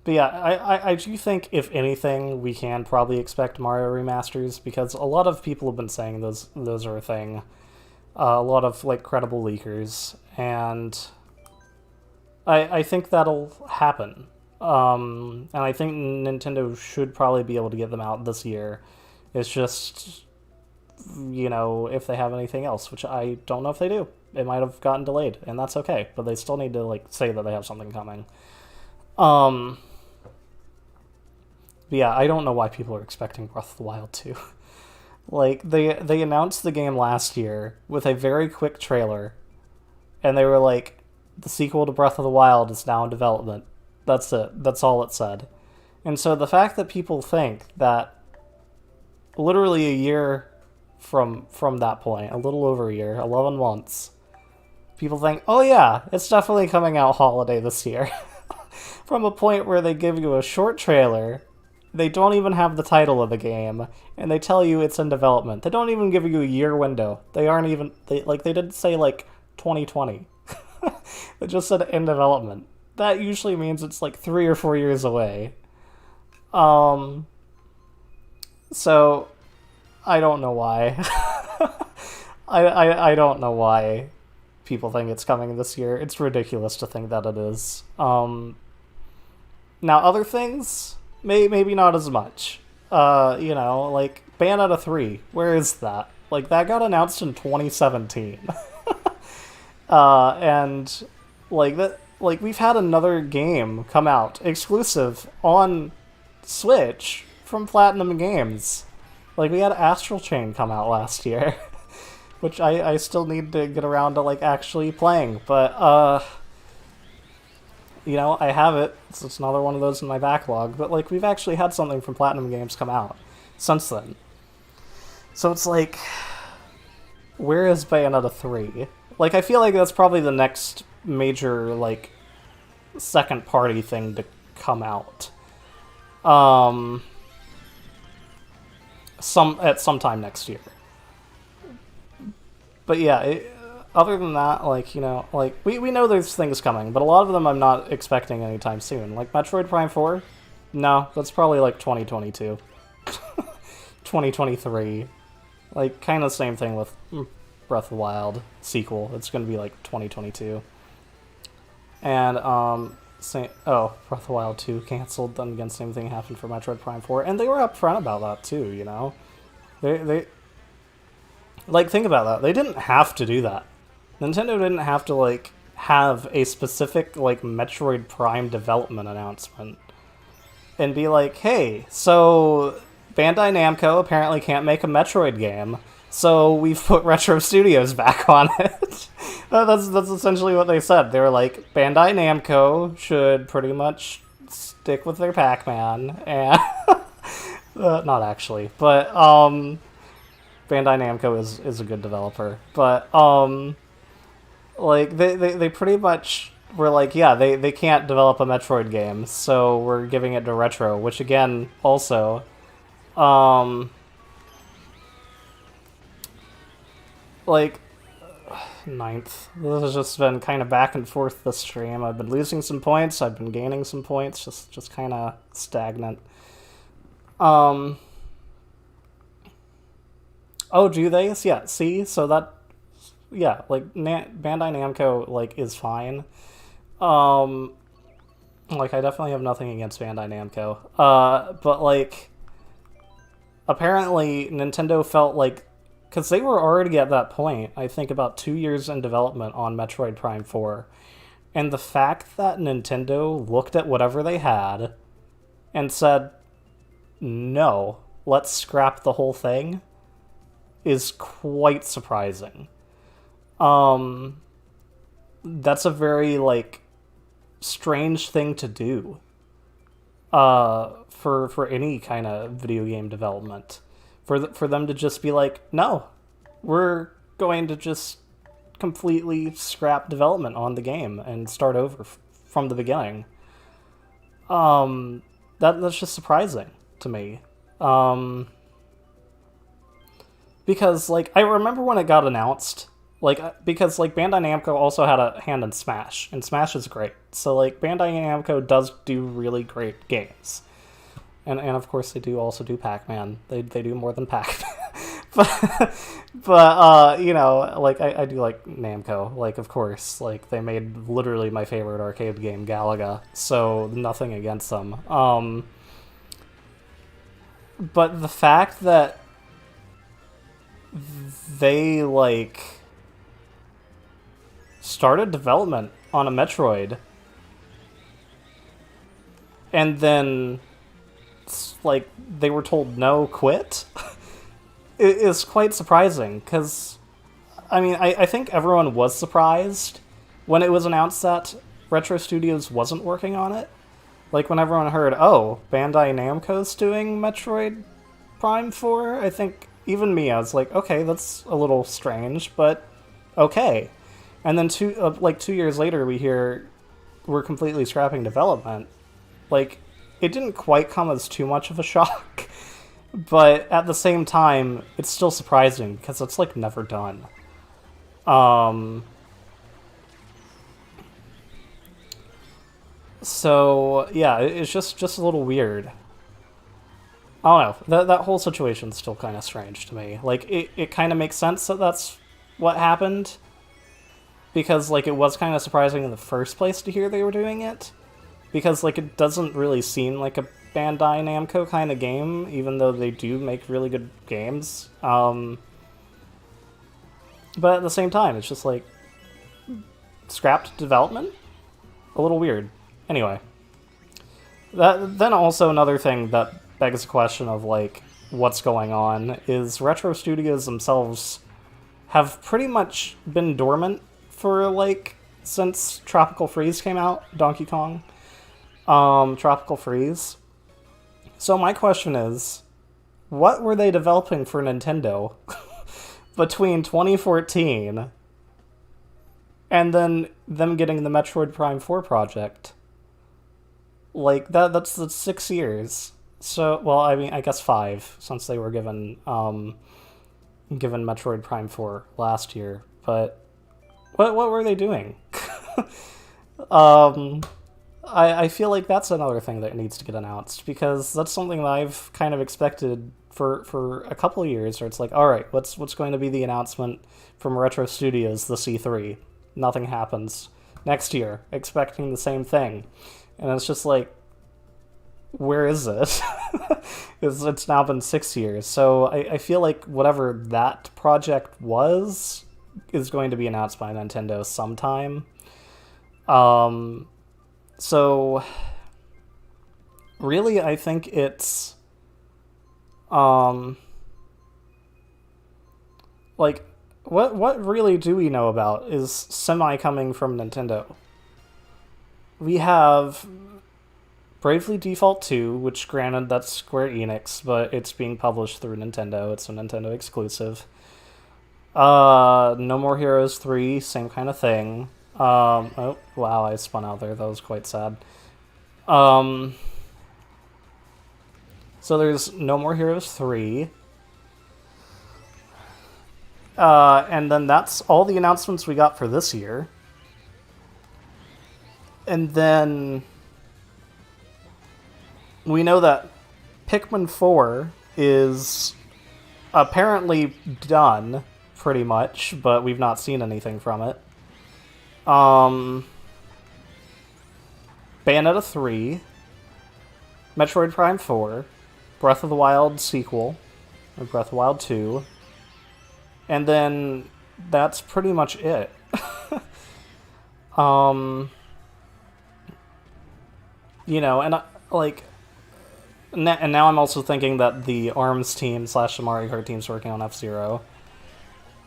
yeah, I do think, if anything, we can probably expect Mario remasters, because a lot of people have been saying those are a thing. A lot of, like, credible leakers, and I think that'll happen. And I think Nintendo should probably be able to get them out this year. It's just, you know, if they have anything else, which I don't know if they do. It might have gotten delayed, and that's okay, but they still need to, like, say that they have something coming. But yeah, I don't know why people are expecting Breath of the Wild 2. Like, they announced the game last year with a very quick trailer, and they were like, the sequel to Breath of the Wild is now in development. That's it. That's all it said. And so the fact that people think that literally a year from that point, a little over a year, 11 months, people think, oh yeah, it's definitely coming out holiday this year. From a point where they give you a short trailer, they don't even have the title of the game, and they tell you it's in development. They don't even give you a year window. They aren't even... They didn't say, like, 2020. It just said in development. That usually means it's like 3 or 4 years away. So I don't know why. I don't know why people think it's coming this year. It's ridiculous to think that it is. Now other things, maybe not as much. You know, like Bayonetta 3, where is that? Like, that got announced in 2017. And like that, like, we've had another game come out exclusive on Switch from Platinum Games. Like, we had Astral Chain come out last year, which I still need to get around to, like, actually playing, but you know, I have it. It's another one of those in my backlog, but like, we've actually had something from Platinum Games come out since then. So it's like, where is Bayonetta 3? Like, I feel like that's probably the next major, like, second-party thing to come out. At some time next year. But yeah, other than that, like, you know, like, we know there's things coming, but a lot of them I'm not expecting anytime soon. Like, Metroid Prime 4? No, that's probably, like, 2022. 2023. Like, kind of the same thing with Breath of the Wild sequel. It's going to be, like, 2022. And, Breath of the Wild 2 canceled, then again, same thing happened for Metroid Prime 4, and they were upfront about that, too, you know? They like, think about that. They didn't have to do that. Nintendo didn't have to, like, have a specific, like, Metroid Prime development announcement and be like, hey, so Bandai Namco apparently can't make a Metroid game, so we've put Retro Studios back on it. That's essentially what they said. They were like, Bandai Namco should pretty much stick with their Pac-Man, and not actually, but Bandai Namco is a good developer, but like they pretty much were like, yeah, they can't develop a Metroid game, so we're giving it to Retro, which again also like ninth. This has just been kind of back and forth this stream. I've been losing some points, I've been gaining some points, just kind of stagnant. Oh, do they? Yeah, see? So that, yeah, like, Bandai Namco, like, is fine. Like, I definitely have nothing against Bandai Namco. But, like, apparently Nintendo felt like, because they were already at that point, I think about 2 years in development on Metroid Prime 4. And the fact that Nintendo looked at whatever they had and said, no, let's scrap the whole thing, is quite surprising. That's a very, like, strange thing to do for any kind of video game development. For them to just be like, no, we're going to just completely scrap development on the game and start over from the beginning. That's just surprising to me. Because, like, I remember when it got announced, like, because, like, Bandai Namco also had a hand in Smash, and Smash is great. So, like, Bandai Namco does do really great games. And of course they do also do Pac-Man. They do more than Pac-Man. but you know, like, I do like Namco. Like, of course, like, they made literally my favorite arcade game, Galaga. So nothing against them. But the fact that they, like, started development on a Metroid and then, like, they were told no, quit, it is quite surprising, because, I mean, I think everyone was surprised when it was announced that Retro Studios wasn't working on it. Like, when everyone heard, oh, Bandai Namco's doing Metroid Prime 4, I think even me, I was like, okay, that's a little strange, but okay. And then 2 years later, we hear we're completely scrapping development. Like, it didn't quite come as too much of a shock, but at the same time, it's still surprising because it's, like, never done. So yeah, it's just a little weird. I don't know. That whole situation's still kind of strange to me. Like, it kind of makes sense that that's what happened, because, like, it was kind of surprising in the first place to hear they were doing it. Because, like, it doesn't really seem like a Bandai Namco kind of game, even though they do make really good games. But at the same time, it's just, like, scrapped development? A little weird. Anyway. Then also another thing that begs the question of, like, what's going on is Retro Studios themselves have pretty much been dormant for, like, since Tropical Freeze came out, Donkey Kong. Tropical Freeze. So my question is, what were they developing for Nintendo between 2014 and then them getting the Metroid Prime 4 project? Like, that's 6 years. So, well, I mean, I guess 5, since they were given Metroid Prime 4 last year. But what were they doing? I feel like that's another thing that needs to get announced, because that's something that I've kind of expected for a couple of years, where it's like, alright, what's going to be the announcement from Retro Studios, the C3? Nothing happens. Next year, expecting the same thing. And it's just like, where is it? It's now been 6 years. So I feel like whatever that project was is going to be announced by Nintendo sometime. So really, I think it's like, what really do we know about is semi coming from Nintendo. We have Bravely Default 2, which granted that's Square Enix, but it's being published through Nintendo. It's a Nintendo exclusive. No More Heroes 3, same kind of thing. Oh, wow, I spun out there. That was quite sad. So there's No More Heroes 3. And then that's all the announcements we got for this year. And then we know that Pikmin 4 is apparently done, pretty much, but we've not seen anything from it. Bayonetta 3, Metroid Prime 4, Breath of the Wild sequel, or Breath of the Wild 2, and then that's pretty much it. You know, and and now I'm also thinking that the ARMS team / the Mario Kart team's working on F-Zero.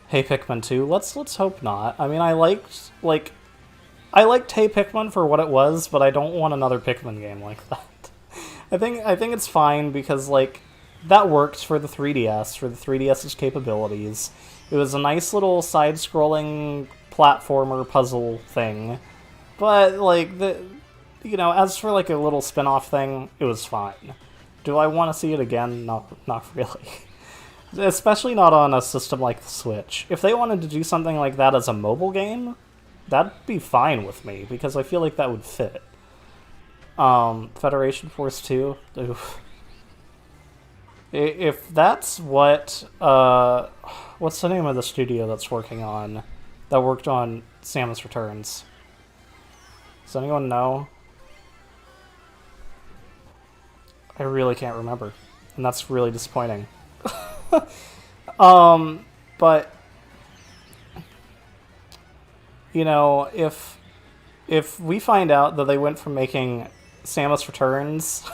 Hey Pikmin 2, let's hope not. I mean, I liked Hey Pikmin for what it was, but I don't want another Pikmin game like that. I think it's fine because that worked for the 3DS, for the 3DS's capabilities. It was a nice little side-scrolling platformer puzzle thing, but as for a little spin-off thing, it was fine. Do I want to see it again? Not really. Especially not on a system like the Switch. If they wanted to do something like that as a mobile game, that'd be fine with me, because I feel like that would fit. Federation Force 2? Oof. If that's what... what's the name of the studio that worked on Samus Returns? Does anyone know? I really can't remember, and that's really disappointing. But if we find out that they went from making Samus Returns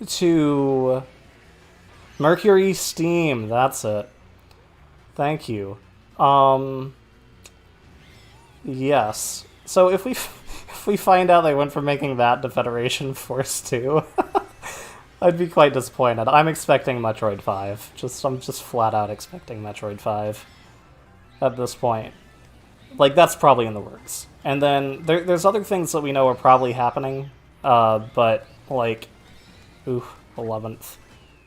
to Mercury Steam, that's it. Thank you. Yes. So if we find out they went from making that to Federation Force 2, I'd be quite disappointed. I'm expecting Metroid 5. I'm just flat out expecting Metroid 5 at this point. That's probably in the works. And then there's other things that we know are probably happening, but 11th.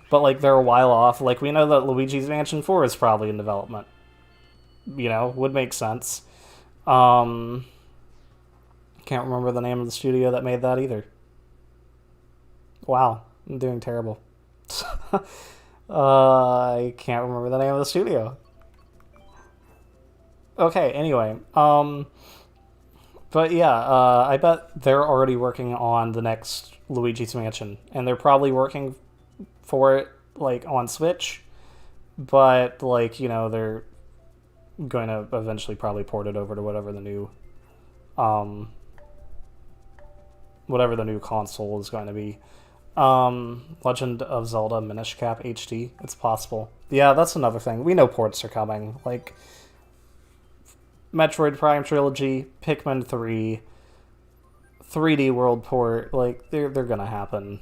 But they're a while off. We know that Luigi's Mansion 4 is probably in development. Would make sense. Can't remember the name of the studio that made that either. Wow, I'm doing terrible. I can't remember the name of the studio. Okay, anyway. But yeah, I bet they're already working on the next Luigi's Mansion. And they're probably working for it, on Switch. But, they're going to eventually probably port it over to whatever the new console is going to be. Legend of Zelda Minish Cap HD. It's possible. Yeah, that's another thing. We know ports are coming. Metroid Prime Trilogy, Pikmin 3, 3D World port. They're gonna happen.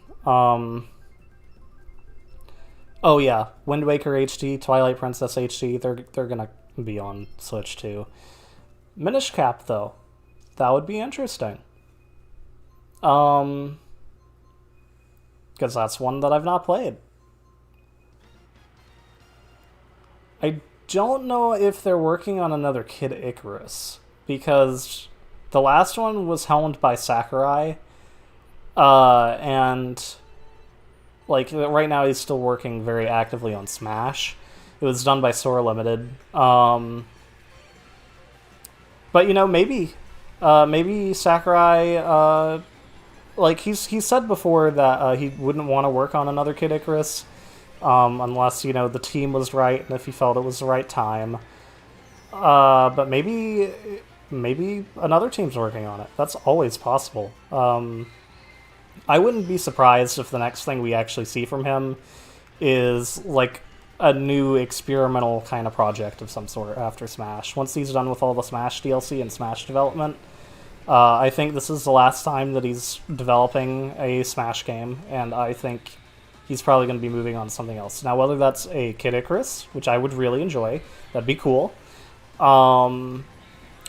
Oh yeah, Wind Waker HD, Twilight Princess HD. They're gonna be on Switch too. Minish Cap though, that would be interesting. Because that's one that I've not played. I don't know if they're working on another Kid Icarus, because the last one was helmed by Sakurai, and right now he's still working very actively on Smash. It was done by Sora Limited. But maybe Sakurai, he said before that he wouldn't want to work on another Kid Icarus, unless the team was right and if he felt it was the right time. But maybe another team's working on it. That's always possible. I wouldn't be surprised if the next thing we actually see from him is a new experimental kind of project of some sort after Smash. Once he's done with all the Smash DLC and Smash development, I think this is the last time that he's developing a Smash game, and I think he's probably going to be moving on to something else. Now, whether that's a Kid Icarus, which I would really enjoy, that'd be cool,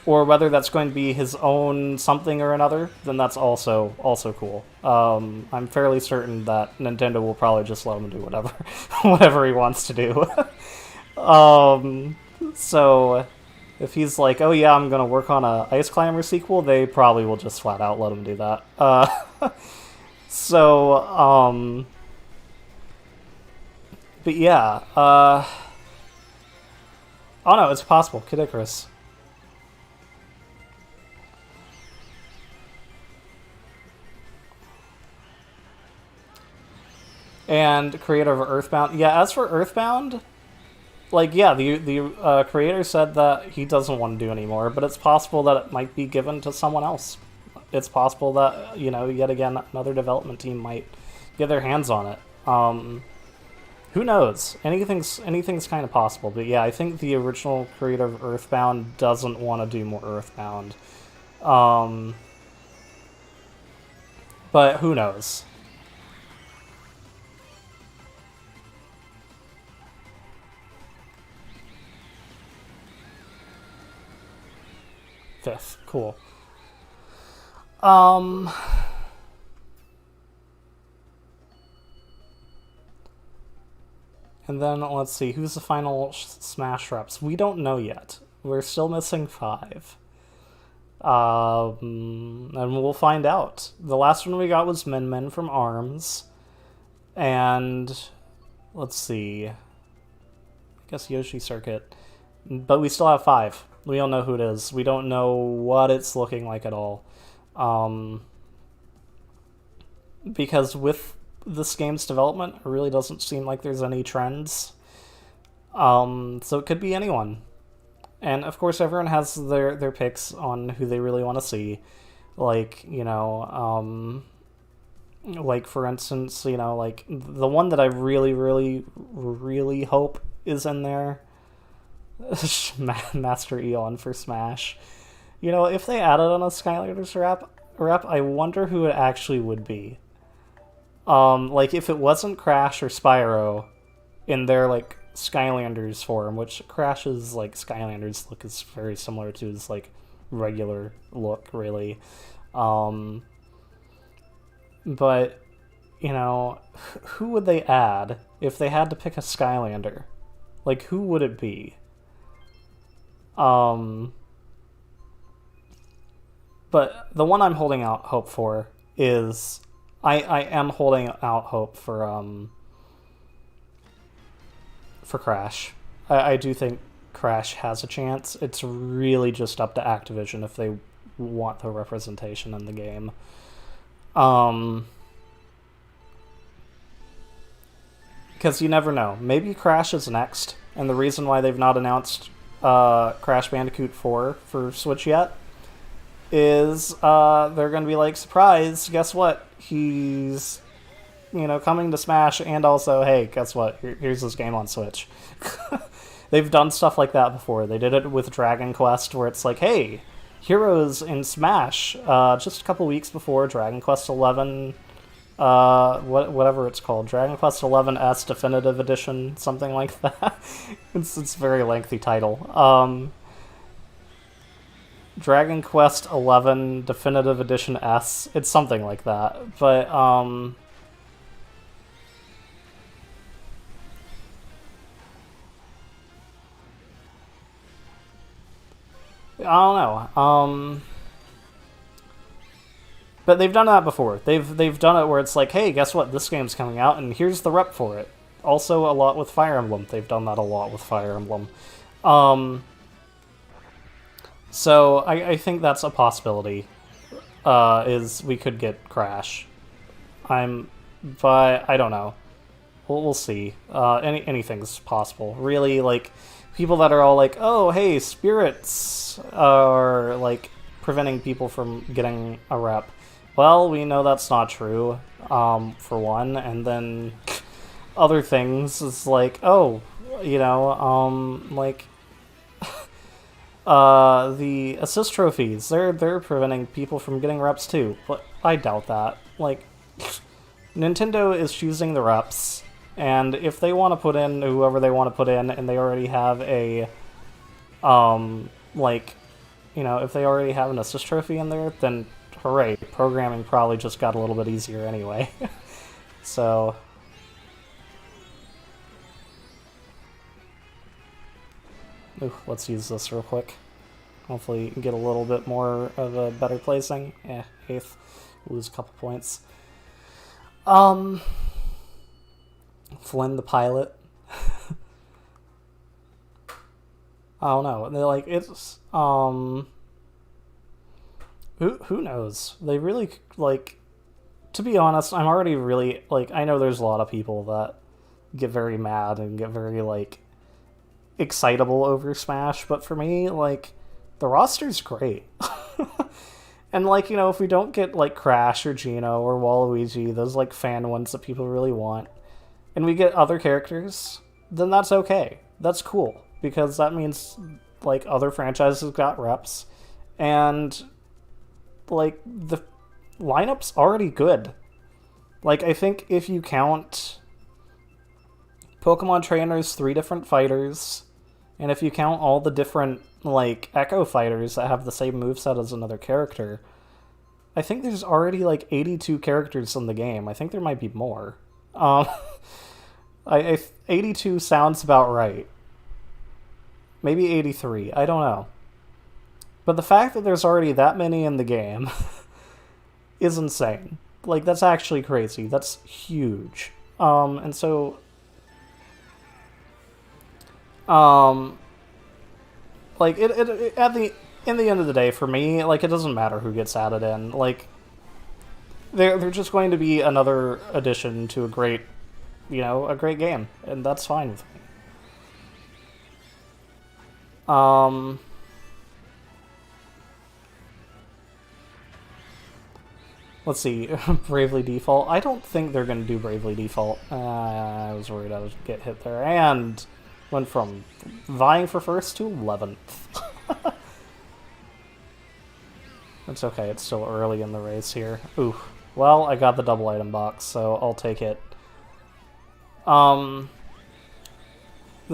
or whether that's going to be his own something or another, then that's also cool. I'm fairly certain that Nintendo will probably just let him do whatever whatever he wants to do. So if he's like, oh yeah, I'm gonna work on a Ice Climber sequel, they probably will just flat out let him do that. So but yeah, oh no, it's possible. Kid Icarus. And creator of Earthbound. Yeah, as for Earthbound, like, yeah, the creator said that he doesn't want to do anymore, but it's possible that it might be given to someone else. It's possible that, you know, yet again, another development team might get their hands on it. Who knows? Anything's kind of possible, but yeah, I think the original creator of Earthbound doesn't want to do more Earthbound. But who knows? Fifth, cool. And then, let's see, who's the final Smash reps? We don't know yet. We're still missing 5. And we'll find out. The last one we got was Min Min from ARMS. And, let's see, I guess Yoshi Circuit. But we still have 5. We don't know who it is. We don't know what it's looking like at all. Because with this game's development, it really doesn't seem like there's any trends. So it could be anyone. And of course everyone has their picks on who they really want to see. Like, you know, like for instance, you know, like the one that I really hope is in there, Master Eon for Smash. You know, if they added on a Skylanders rep, I wonder who it actually would be. Like, if it wasn't Crash or Spyro in their, like, Skylanders form, which Crash's, like, Skylanders look is very similar to his, like, regular look, really. But, you know, who would they add if they had to pick a Skylander? Like, who would it be? But the one I'm holding out hope for is... I am holding out hope for Crash. I do think Crash has a chance. It's really just up to Activision if they want the representation in the game. Because you never know. Maybe Crash is next, and the reason why they've not announced Crash Bandicoot 4 for Switch yet is they're going to be like, surprise, guess what? He's, you know, coming to Smash, and also, hey, guess what? Here's this game on Switch. They've done stuff like that before. They did it with Dragon Quest, where it's like, hey, Heroes in Smash, just a couple weeks before Dragon Quest 11, whatever it's called, Dragon Quest 11S Definitive Edition, something like that. It's a very lengthy title. Dragon Quest 11 Definitive Edition S. It's something like that. But, I don't know. But they've done that before. They've done it where it's like, hey, guess what? This game's coming out, and here's the rep for it. Also, a lot with Fire Emblem. They've done that a lot with Fire Emblem. So I think that's a possibility. Is we could get Crash. But I don't know. We'll see. Anything's possible. Really, like, people that are all like, oh, hey, spirits are, like, preventing people from getting a rep. Well, we know that's not true, for one, and then other things is like, oh, you know, like, The assist trophies, they're preventing people from getting reps too, but I doubt that. Like, Nintendo is choosing the reps, and if they want to put in whoever they want to put in, and they already have a, like, you know, if they already have an assist trophy in there, then hooray, programming probably just got a little bit easier anyway. So... Ooh, let's use this real quick. Hopefully get a little bit more of a better placing. 8th. Lose a couple points. Flynn the pilot. I don't know. They're like, it's, who knows? They really, like, to be honest, I'm already really, like, I know there's a lot of people that get very mad and get very, like, excitable over Smash, but for me, like, the roster's great. And, like, you know, if we don't get, like, Crash or Geno or Waluigi, those, like, fan ones that people really want, and we get other characters, then that's okay. That's cool, because that means, like, other franchises got reps, and, like, the lineup's already good. Like, I think if you count Pokemon Trainers, 3 different fighters, and if you count all the different, like, Echo fighters that have the same moveset as another character, I think there's already, like, 82 characters in the game. I think there might be more. 82 sounds about right. Maybe 83, I don't know. But the fact that there's already that many in the game is insane. Like, that's actually crazy. That's huge. And so... like, in the end of the day, for me, like, it doesn't matter who gets added in. Like, they're just going to be another addition to a great, you know, a great game, and that's fine with me. Let's see, Bravely Default. I don't think they're going to do Bravely Default. I was worried I would get hit there, and went from vying for first to 11th. It's okay, it's still early in the race here. Ooh, well, I got the double item box, so I'll take it. The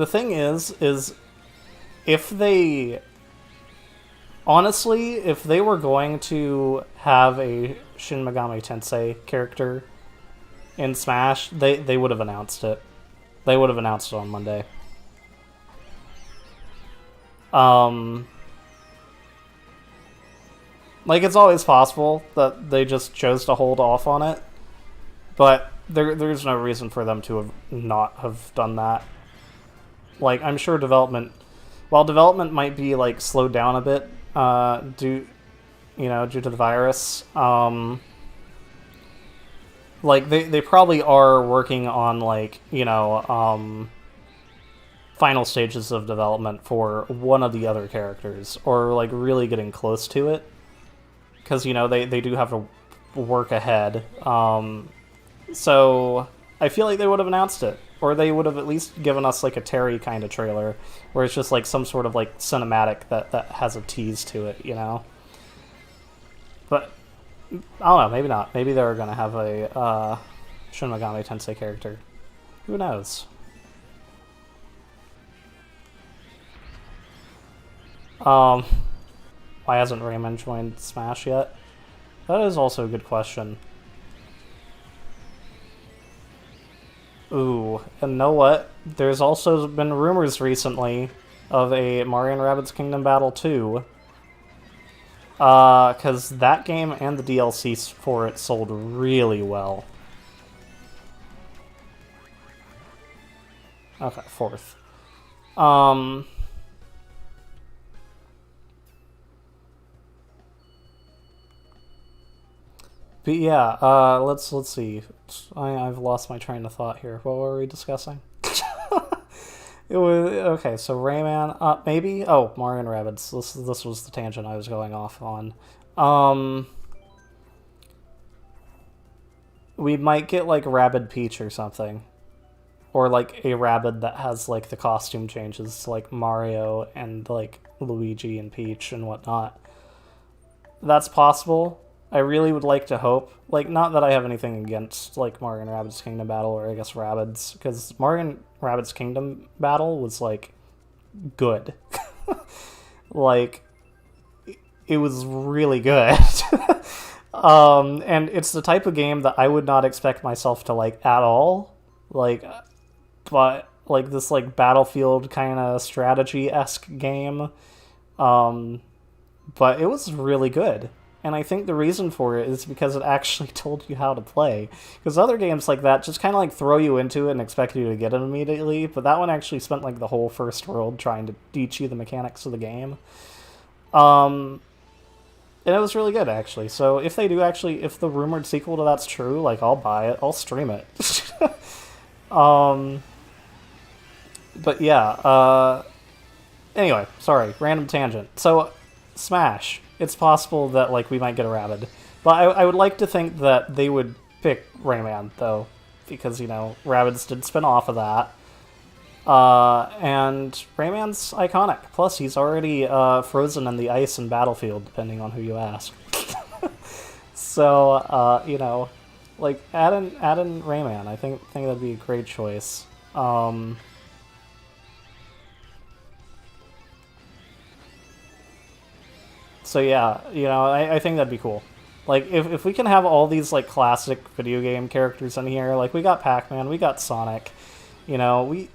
thing is if they... Honestly, if they were going to have a Shin Megami Tensei character in Smash, they would have announced it. They would have announced it on Monday. Like, it's always possible that they just chose to hold off on it, but there's no reason for them to have not have done that. Like, I'm sure while development might be, like, slowed down a bit, due to the virus, like, they probably are working on, like, final stages of development for one of the other characters, or, like, really getting close to it, because, they do have to work ahead. So I feel like they would have announced it, or they would have at least given us, like, a Terry kind of trailer, where it's just, like, some sort of, like, cinematic that has a tease to it, But, I don't know, maybe not. Maybe they're gonna have a Shin Megami Tensei character. Who knows? Why hasn't Rayman joined Smash yet? That is also a good question. Ooh, and know what? There's also been rumors recently of a Mario & Rabbids Kingdom Battle 2. Because that game and the DLC for it sold really well. Okay, 4th. But yeah, let's see. I've lost my train of thought here. What were we discussing? It was okay. So Rayman, maybe. Oh, Mario & Rabbids. This was the tangent I was going off on. We might get like Rabbid Peach or something. or like a Rabid that has like the costume changes to like Mario and like Luigi and Peach and whatnot. That's possible. I really would like to hope. Like, not that I have anything against like Mario and Rabbids Kingdom Battle, or I guess Rabbids, because Mario and Rabbids Kingdom Battle was like good. Like, it was really good. And it's the type of game that I would not expect myself to like at all. Like, but like this like Battlefield kind of strategy-esque game. But it was really good. And I think the reason for it is because it actually told you how to play. Because other games like that just kind of like throw you into it and expect you to get it immediately. But that one actually spent like the whole first world trying to teach you the mechanics of the game. And it was really good, actually. So if they do actually, if the rumored sequel to that's true, like, I'll buy it. I'll stream it. But yeah, anyway, sorry, random tangent. So, Smash. It's possible that, like, we might get a Rabid. But I would like to think that they would pick Rayman, though. Because, you know, Rabbids did spin off of that. And Rayman's iconic. Plus, he's already frozen in the ice in Battlefield, depending on who you ask. So, you know, like, add in Rayman. I think that'd be a great choice. So yeah, you know, I think that'd be cool. Like, if we can have all these, like, classic video game characters in here, like, we got Pac-Man, we got Sonic, you know, we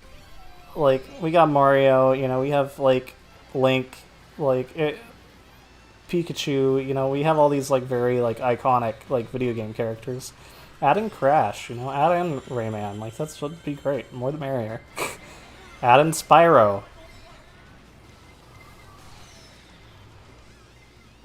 got Mario, you know, we have, like, Link, like, Pikachu, you know, we have all these, like, very, like, iconic, like, video game characters. Add in Crash, you know, add in Rayman, like, that would be great, more the merrier. Add in Spyro.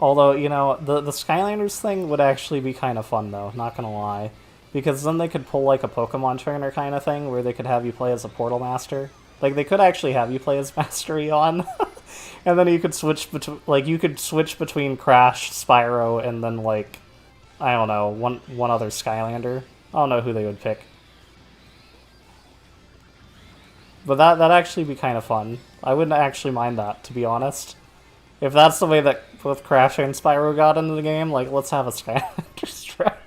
Although, you know, the Skylanders thing would actually be kind of fun, though, not gonna lie. Because then they could pull, like, a Pokemon trainer kind of thing, where they could have you play as a Portal Master. Like, they could actually have you play as Master Eon. And then you could switch between, like, you could switch between Crash, Spyro, and then, like, I don't know, one other Skylander. I don't know who they would pick. But that'd actually be kind of fun. I wouldn't actually mind that, to be honest. If that's the way that both Crash and Spyro got into the game, like, let's have a Skylander strap.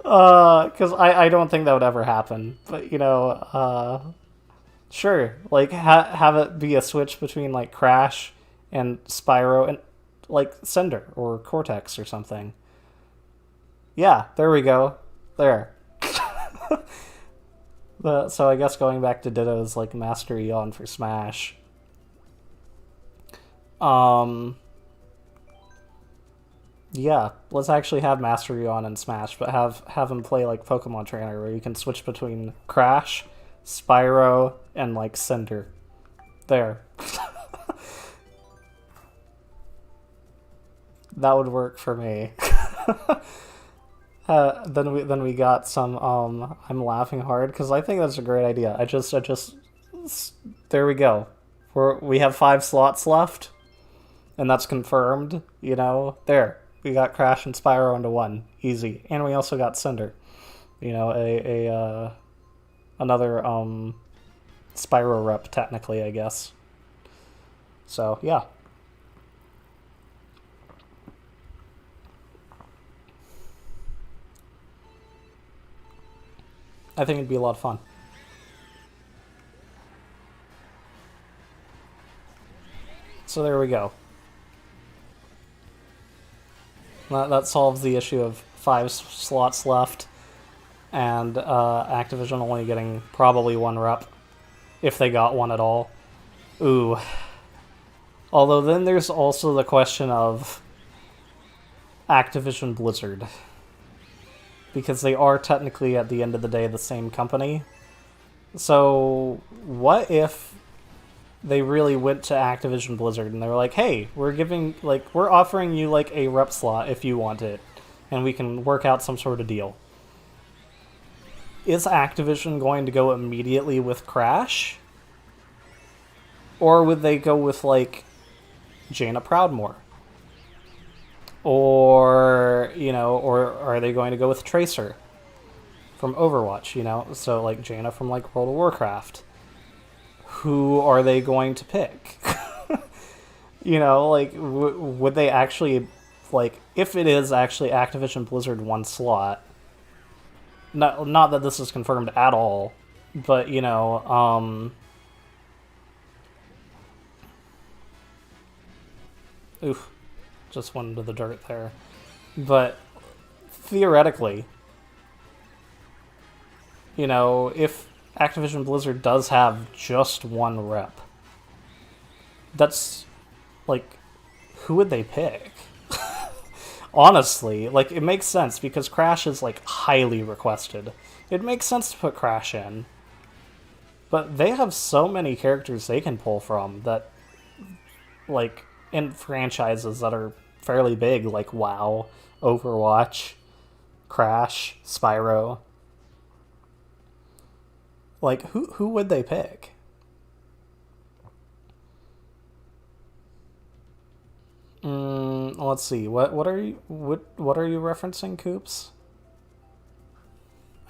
Because I don't think that would ever happen. But, you know, sure. Like, have it be a switch between, like, Crash and Spyro and, like, Cinder or Cortex or something. Yeah, there we go. There. So I guess going back to Ditto's, like, Master Eon for Smash. Yeah, let's actually have Master Eon in Smash, but have him play like Pokemon Trainer, where you can switch between Crash, Spyro, and like Cinder. There. That would work for me. Then we got some I'm laughing hard because I think that's a great idea. I just there we go. We have 5 slots left. And that's confirmed, you know. There, we got Crash and Spyro into one, easy. And we also got Cinder, you know, another Spyro rep technically, I guess. So yeah. I think it'd be a lot of fun. So there we go. That solves the issue of 5 slots left, and Activision only getting probably 1 rep, if they got one at all. Ooh. Although then there's also the question of Activision Blizzard. Because they are technically, at the end of the day, the same company. So, what if they really went to Activision Blizzard and they were like, hey, we're offering you like a rep slot if you want it, and we can work out some sort of deal. Is Activision going to go immediately with Crash? Or would they go with like Jaina Proudmoore? Or, you know, or are they going to go with Tracer? from Overwatch, you know? So, like, Jaina from, like, World of Warcraft. Who are they going to pick? You know, like, would they actually, like, if it is actually Activision Blizzard one slot, not that this is confirmed at all, but, you know, oof, just went into the dirt there. But, theoretically, you know, if Activision Blizzard does have just one rep, that's, like, who would they pick? Honestly, like, it makes sense because Crash is, like, highly requested. It makes sense to put Crash in. But they have so many characters they can pull from that, like, in franchises that are fairly big, like WoW, Overwatch, Crash, Spyro. Like, who would they pick? Let's see. What are you referencing, Coops?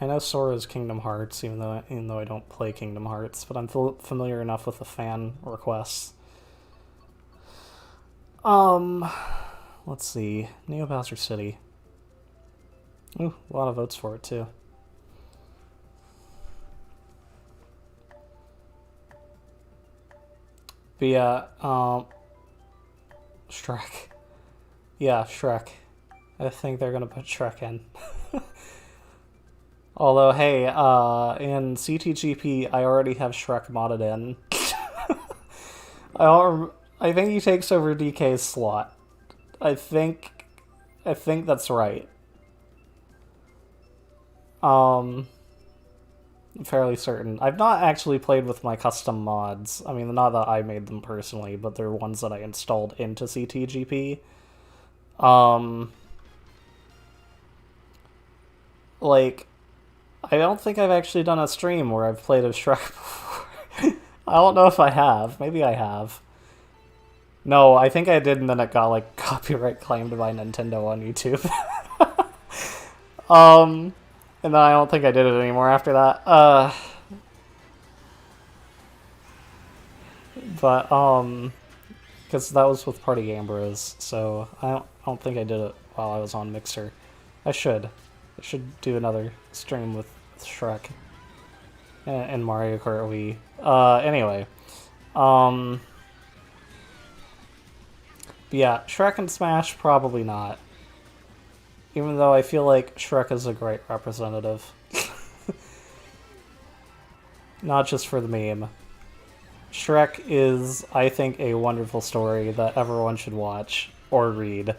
I know Sora's Kingdom Hearts, even though I don't play Kingdom Hearts, but I'm familiar enough with the fan requests. Let's see. Neo Bowser City. Ooh, a lot of votes for it too. But yeah, Shrek. Yeah, Shrek. I think they're gonna put Shrek in. Although, hey, in CTGP, I already have Shrek modded in. I think he takes over DK's slot. I think that's right. I'm fairly certain. I've not actually played with my custom mods. I mean, not that I made them personally, but they're ones that I installed into CTGP. Like, I don't think I've actually done a stream where I've played as Shrek before. I don't know if I have. Maybe I have. No, I think I did, and then it got, like, copyright claimed by Nintendo on YouTube. And then I don't think I did it anymore after that. But, because that was with Party Game Bros, so I don't think I did it while I was on Mixer. I should do another stream with Shrek and Mario Kart Wii. Anyway, yeah, Shrek and Smash, probably not. Even though I feel like Shrek is a great representative. Not just for the meme. Shrek is, I think, a wonderful story that everyone should watch or read,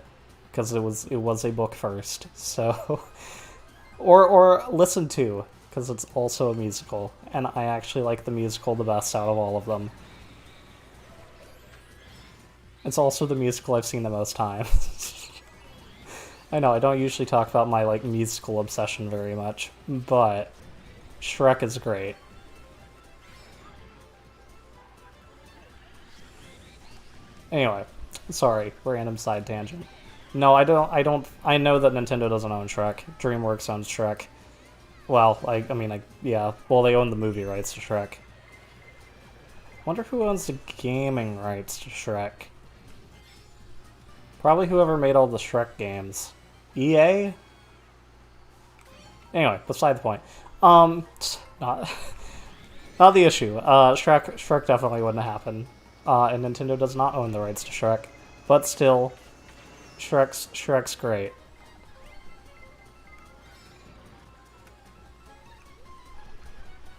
because it was a book first. So, or listen to, because it's also a musical, and I actually like the musical the best out of all of them. It's also the musical I've seen the most times. I know, I don't usually talk about my, like, musical obsession very much, but Shrek is great. Anyway, sorry, random side tangent. No, I know that Nintendo doesn't own Shrek. DreamWorks owns Shrek. Well, yeah, well, they own the movie rights to Shrek. Wonder who owns the gaming rights to Shrek. Probably whoever made all the Shrek games. EA? Anyway, beside the point. Not the issue. Shrek definitely wouldn't happen. And Nintendo does not own the rights to Shrek. But still, Shrek's great.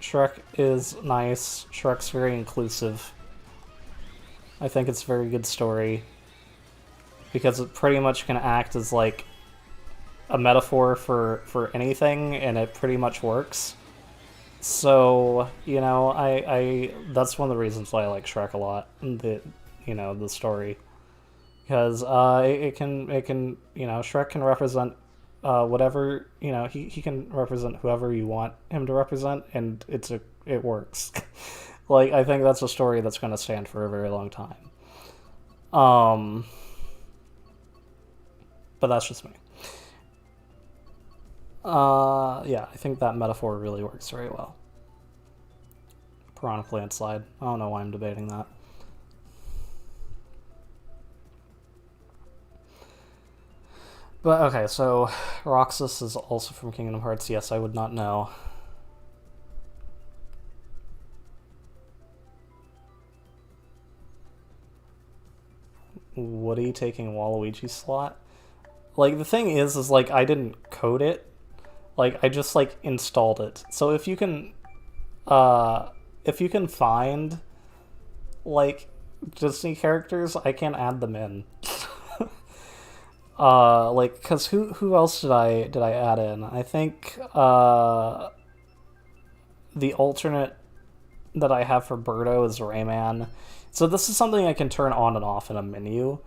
Shrek is nice. Shrek's very inclusive. I think it's a very good story. Because it pretty much can act as, like, a metaphor for anything, and it pretty much works. So, you know, I that's one of the reasons why I like Shrek a lot, the story. Because it can, you know, Shrek can represent whatever, you know, he can represent whoever you want him to represent, and it works. Like, I think that's a story that's going to stand for a very long time. But that's just me. Yeah, I think that metaphor really works very well. Piranha Plant Slide. I don't know why I'm debating that. But okay, so Roxas is also from Kingdom Hearts. Yes, I would not know. Woody taking Waluigi's slot. Like, the thing is like, I didn't code it. Like, I just, like, installed it. So if you can find, like, Disney characters, I can add them in. Like, cause who else did I add in? I think the alternate that I have for Birdo is Rayman. So this is something I can turn on and off in a menu.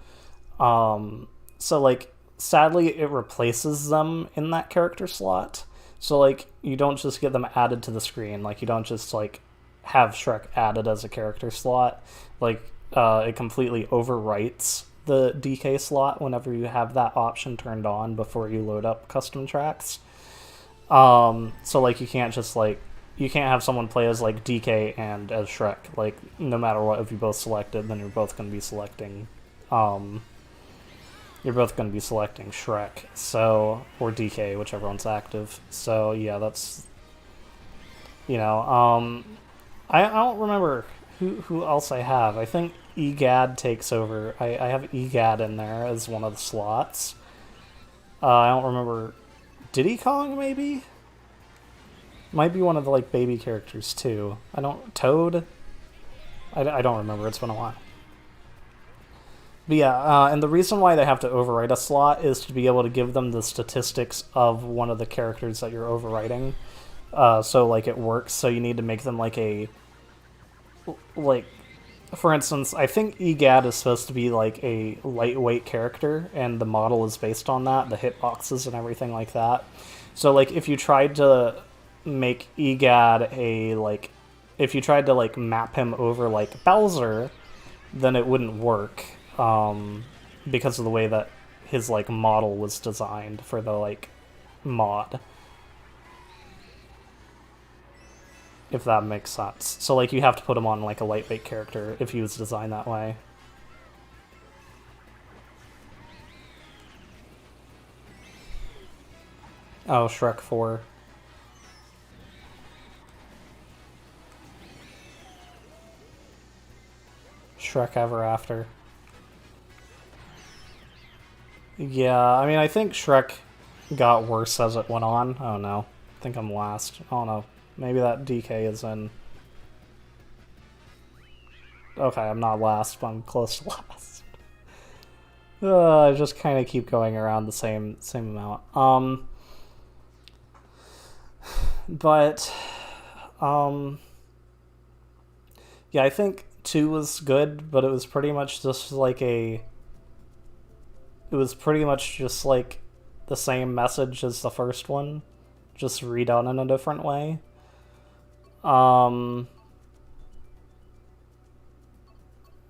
So like, sadly, it replaces them in that character slot. So like, you don't just get them added to the screen. Like, you don't just like have Shrek added as a character slot. Like, it completely overwrites the DK slot whenever you have that option turned on before you load up custom tracks. So like, you can't just like, you can't have someone play as like DK and as Shrek. Like, no matter what, if you both select it, then you're both going to be selecting Shrek, so, or DK, whichever one's active. So yeah, that's, you know, I don't remember who else I have. I think EGAD takes over. I have EGAD in there as one of the slots. I don't remember. Diddy Kong, maybe? Might be one of the, like, baby characters, too. Toad? I don't remember. It's been a while. But yeah, and the reason why they have to overwrite a slot is to be able to give them the statistics of one of the characters that you're overwriting. So, like, it works. So you need to make them, like, for instance, I think EGAD is supposed to be, like, a lightweight character, and the model is based on that, the hitboxes and everything like that. So, like, if you tried to make EGAD if you tried to, like, map him over, like, Bowser, then it wouldn't work, because of the way that his, like, model was designed for the, like, mod. If that makes sense. So, like, you have to put him on, like, a lightweight character if he was designed that way. Oh, Shrek 4. Shrek Ever After. Yeah, I mean, I think Shrek got worse as it went on. I don't know. I think I'm last. I don't know. Maybe that DK is in. Okay, I'm not last, but I'm close to last. I just kind of keep going around the same amount. But yeah, I think 2 was good, but it was pretty much just like it was pretty much just like the same message as the first one, just redone in a different way.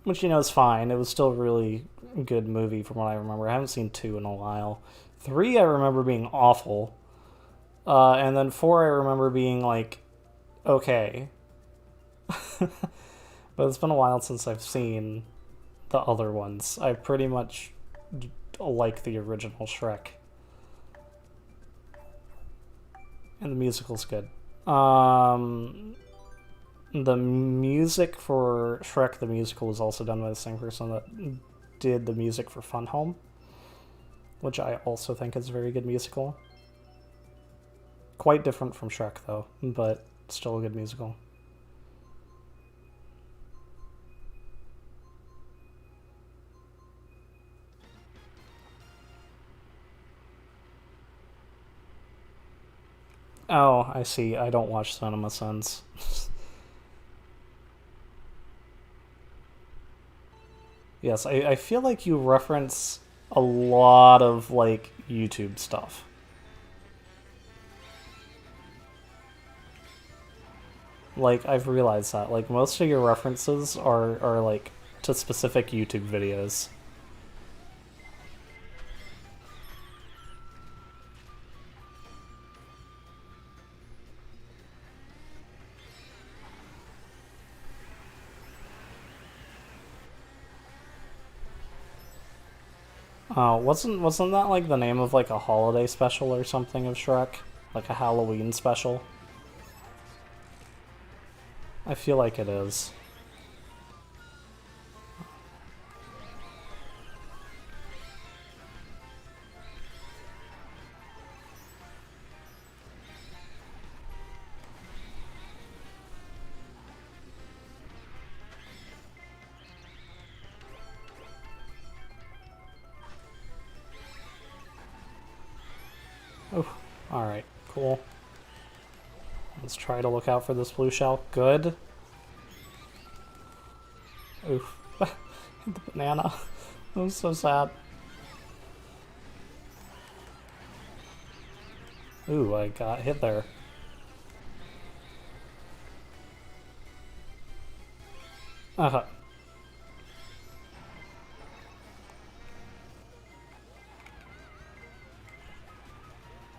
Which, you know, is fine. It was still a really good movie from what I remember. I haven't seen 2 in a while. 3 I remember being awful. And then 4 I remember being, like, okay. But it's been a while since I've seen the other ones. I pretty much like the original Shrek. And the musical's good. The music for Shrek the Musical was also done by the same person that did the music for Fun Home, which I also think is a very good musical. Quite different from Shrek, though, but still a good musical. Oh, I see. I don't watch Cinema Sins. Yes, I feel like you reference a lot of, like, YouTube stuff. Like, I've realized that. Like, most of your references are like, to specific YouTube videos. Wasn't that like the name of like a holiday special or something of Shrek? Like a Halloween special? I feel like it is. Oh, alright, cool. Let's try to look out for this blue shell. Good. Oof. The banana. That was so sad. Ooh, I got hit there. Uh-huh.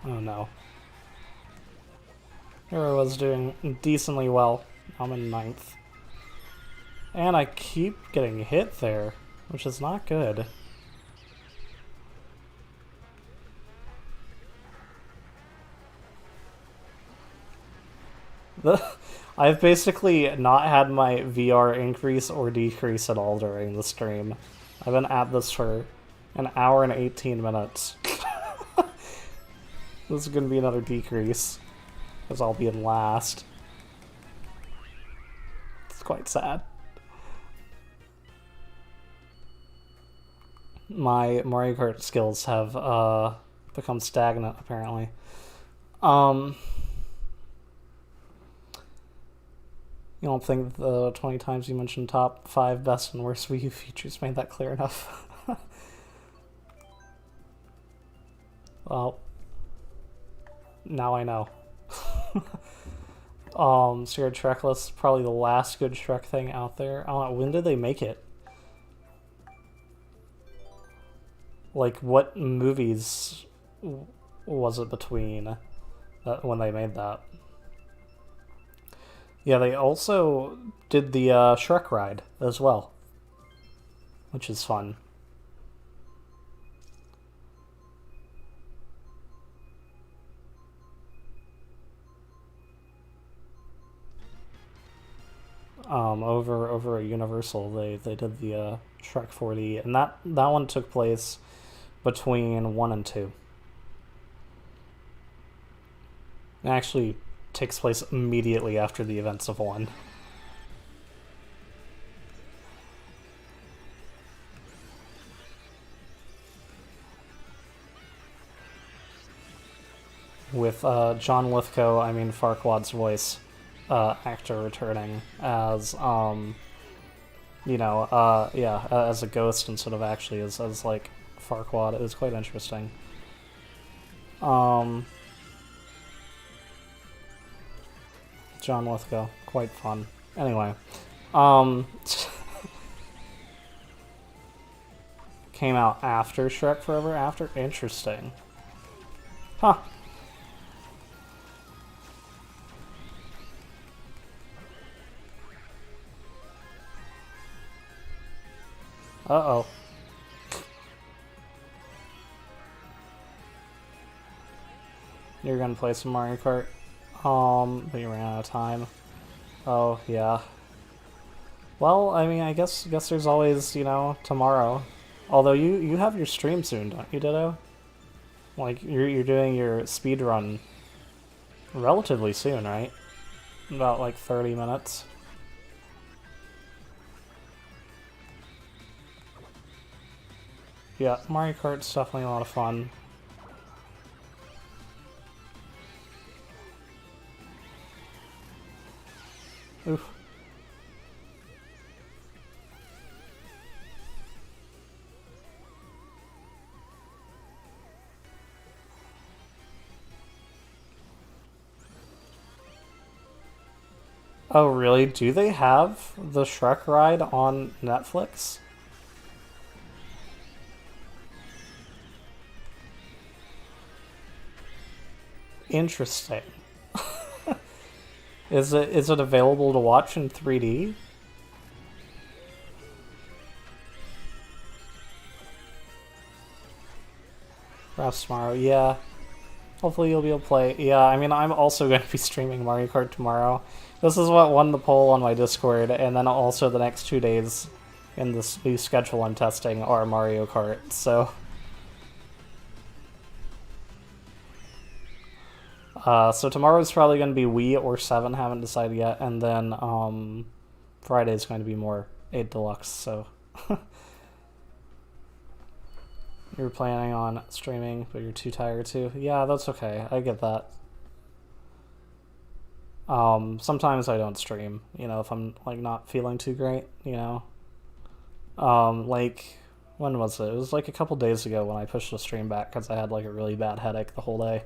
Oh no. Here I was doing decently well. I'm in 9th. And I keep getting hit there, which is not good. I've basically not had my VR increase or decrease at all during the stream. I've been at this for an hour and 18 minutes. This is gonna be another decrease, because I'll be in last. It's quite sad. My Mario Kart skills have become stagnant, apparently. You don't think the 20 times you mentioned top 5 best and worst Wii U features made that clear enough? Well, now I know. So your Shrek list is probably the last good Shrek thing out there. I don't know, when did they make it? Like, what movies was it between when they made that? Yeah, they also did the Shrek ride as well, which is fun. Over at Universal, they did the Shrek 4D, and that one took place between 1 and 2. It actually takes place immediately after the events of 1. With John Lithgow, I mean Farquaad's voice actor returning as, as a ghost instead of actually as like Farquaad. It was quite interesting. John Lithgow, quite fun. Anyway, came out after Shrek Forever After? Interesting. Huh. Uh-oh. You're gonna play some Mario Kart? But you ran out of time. Oh, yeah. Well, I mean, I guess there's always, tomorrow. Although you have your stream soon, don't you, Ditto? Like, you're doing your speed run relatively soon, right? About, like, 30 minutes. Yeah, Mario Kart's definitely a lot of fun. Oof. Oh, really? Do they have the Shrek ride on Netflix? Interesting. Is it available to watch in 3D? Perhaps tomorrow, yeah. Hopefully you'll be able to play. Yeah, I mean, I'm also going to be streaming Mario Kart tomorrow. This is what won the poll on my Discord, and then also the next 2 days in this new schedule I'm testing are Mario Kart, so... so tomorrow's probably going to be Wii or 7, haven't decided yet, and then Friday's going to be more 8 Deluxe, so... You're planning on streaming, but you're too tired to. Yeah, that's okay. I get that. Sometimes I don't stream, you know, if I'm, like, not feeling too great, you know. Like, when was it? It was, like, a couple days ago when I pushed the stream back because I had, like, a really bad headache the whole day.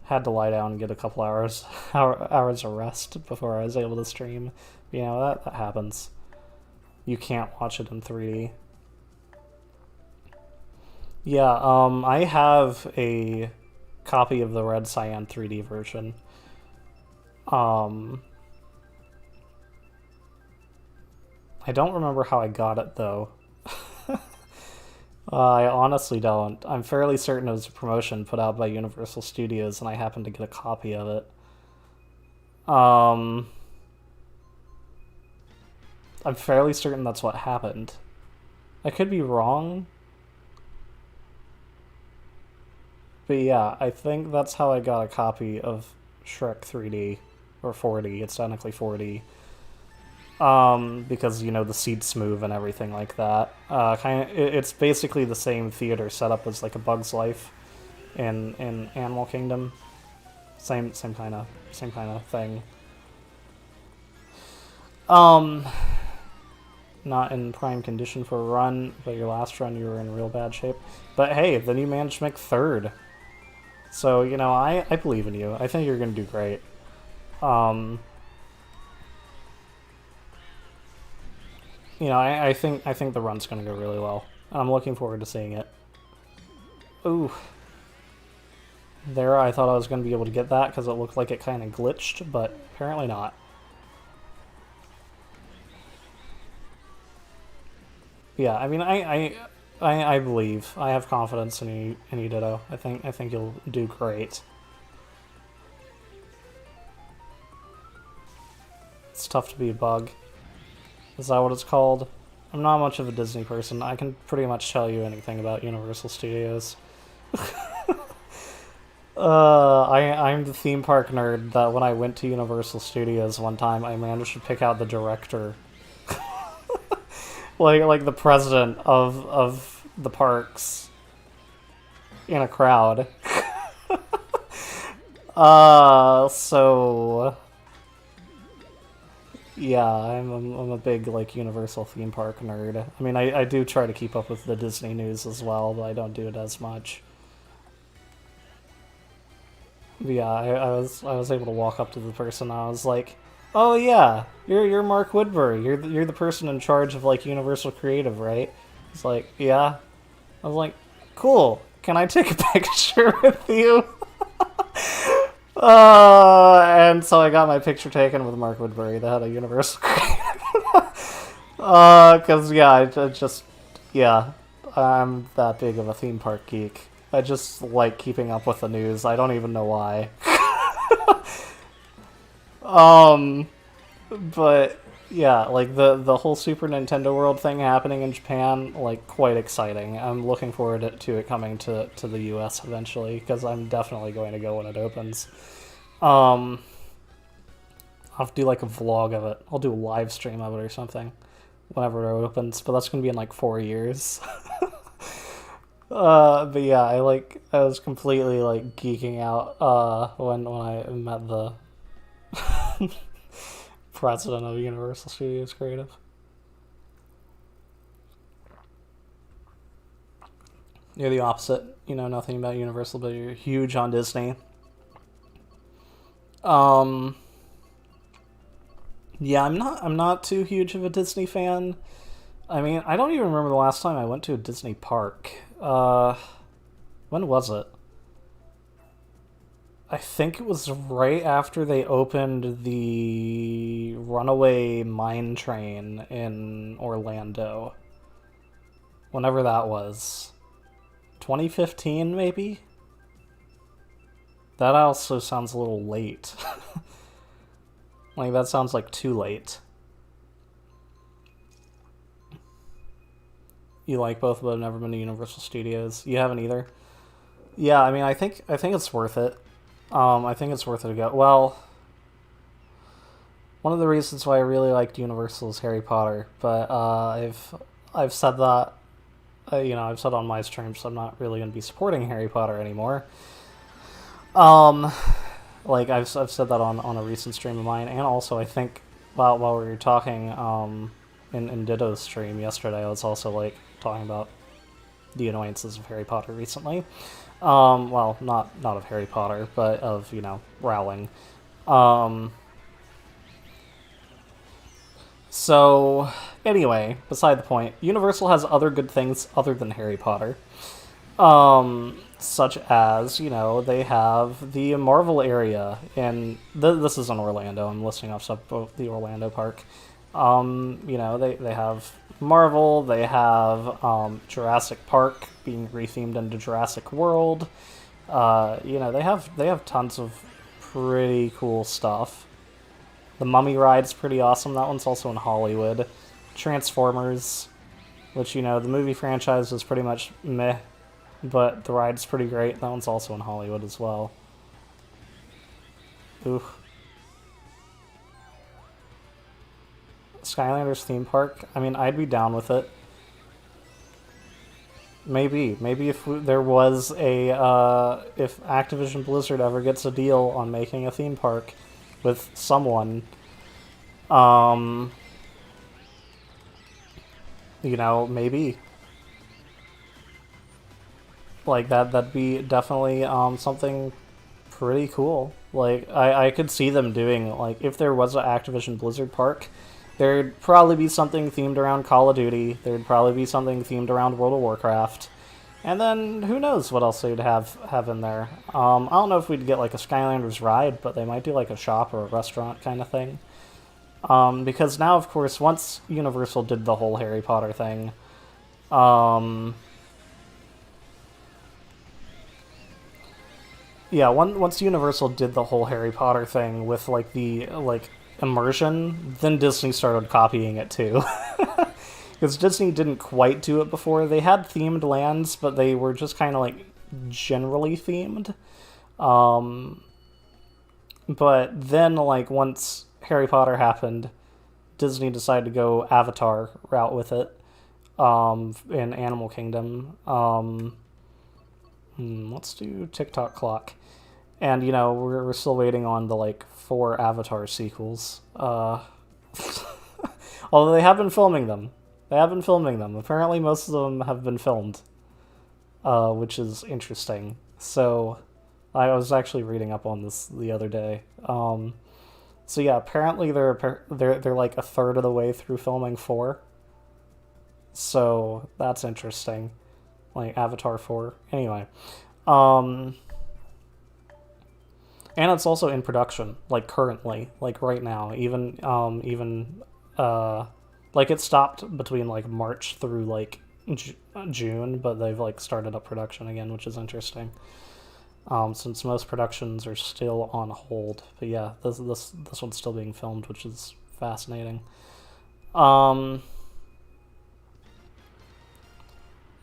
Had to lie down and get a couple hours of rest before I was able to stream. You know, that happens. You can't watch it in 3D. Yeah, I have a copy of the Red Cyan 3D version. I don't remember how I got it, though. I honestly don't. I'm fairly certain it was a promotion put out by Universal Studios, and I happened to get a copy of it. I'm fairly certain that's what happened. I could be wrong. But yeah, I think that's how I got a copy of Shrek 3D, or 4D, it's technically 4D. Because, you know, the seats move and everything like that. It's basically the same theater setup as, like, a Bug's Life in Animal Kingdom. Same kind of thing. Not in prime condition for a run, but your last run you were in real bad shape. But hey, then you managed to make 3rd. So, you know, I believe in you. I think you're going to do great. You know, I think the run's going to go really well. I'm looking forward to seeing it. Ooh. There, I thought I was going to be able to get that because it looked like it kind of glitched, but apparently not. Yeah, I mean, I believe. I have confidence in you, Ditto. I think you'll do great. It's tough to be a bug. Is that what it's called? I'm not much of a Disney person. I can pretty much tell you anything about Universal Studios. I'm the theme park nerd that when I went to Universal Studios one time, I managed to pick out the director. like the president of the parks in a crowd. So yeah, I'm a big, like, Universal theme park nerd. I mean, I do try to keep up with the Disney news as well, but I don't do it as much. But yeah, I was able to walk up to the person and I was like, "Oh yeah, you're Mark Woodbury. You're the person in charge of, like, Universal Creative, right?" He's like, "Yeah." I was like, "Cool. Can I take a picture with you?" And so I got my picture taken with Mark Woodbury, the head of Universal Creative. Cause yeah, I just, yeah, I'm that big of a theme park geek. I just like keeping up with the news. I don't even know why. But yeah, like the whole Super Nintendo World thing happening in Japan, like, quite exciting. I'm looking forward to it coming to the US eventually, because I'm definitely going to go when it opens. I'll have to do, like, a vlog of it. I'll do a live stream of it or something whenever it opens, but that's gonna be in, like, 4 years. But yeah, I was completely, like, geeking out when I met the president of Universal Studios Creative. You're the opposite. You know nothing about Universal, but you're huge on Disney. Yeah, I'm not too huge of a Disney fan. I mean, I don't even remember the last time I went to a Disney park. When was it? I think it was right after they opened the Runaway Mine Train in Orlando. Whenever that was. 2015, maybe? That also sounds a little late. Like, that sounds like too late. You like both but have never been to Universal Studios? You haven't either? Yeah, I mean, I think it's worth it. I think it's worth it to go. Well, one of the reasons why I really liked Universal is Harry Potter, but I've said that, I've said on my streams I'm not really going to be supporting Harry Potter anymore. Like, I've said that on a recent stream of mine, and also I think while we were talking in Ditto's stream yesterday, I was also, like, talking about the annoyances of Harry Potter recently. Well, not of Harry Potter, but of, Rowling. So, anyway, beside the point, Universal has other good things other than Harry Potter. Such as, they have the Marvel area, and this is in Orlando. I'm listing off stuff about the Orlando park. They have Marvel, they have Jurassic Park being rethemed into Jurassic World. They have tons of pretty cool stuff. The Mummy ride's pretty awesome. That one's also in Hollywood. Transformers, which, the movie franchise is pretty much meh, but the ride's pretty great. That one's also in Hollywood as well. Ooh. Skylanders theme park? I mean, I'd be down with it. Maybe if there was if Activision Blizzard ever gets a deal on making a theme park with someone, maybe. Like, that'd be definitely, something pretty cool. Like, I could see them doing, like, if there was an Activision Blizzard park, there'd probably be something themed around Call of Duty, there'd probably be something themed around World of Warcraft, and then who knows what else they'd have in there. I don't know if we'd get, like, a Skylanders ride, but they might do, like, a shop or a restaurant kind of thing. Because now, of course, once Universal did the whole Harry Potter thing, yeah, once Universal did the whole Harry Potter thing with, like, the, like, immersion, then Disney started copying it, too. Because Disney didn't quite do it before. They had themed lands, but they were just kind of, like, generally themed. But then, like, once Harry Potter happened, Disney decided to go Avatar route with it, in Animal Kingdom. Let's do TikTok clock. And, we're still waiting on the, like, 4 Avatar sequels. Although they have been filming them. Apparently most of them have been filmed. Which is interesting. So, I was actually reading up on this the other day. So yeah, apparently they're like a third of the way through filming 4. So, that's interesting. Like, Avatar 4. Anyway. And it's also in production, like, currently, like, right now. Like, it stopped between, like, March through, like, June, but they've, like, started up production again, which is interesting. Since most productions are still on hold. But yeah, this one's still being filmed, which is fascinating.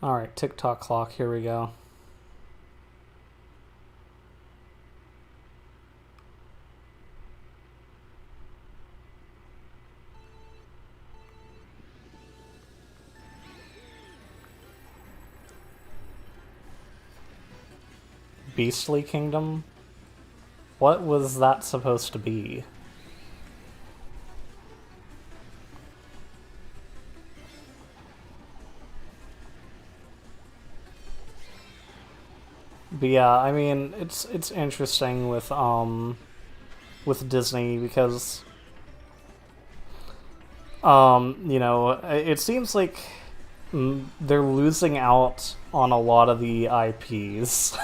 Alright, TikTok clock, here we go. Beastly Kingdom? What was that supposed to be? But yeah, I mean, it's interesting with Disney because it seems like they're losing out on a lot of the IPs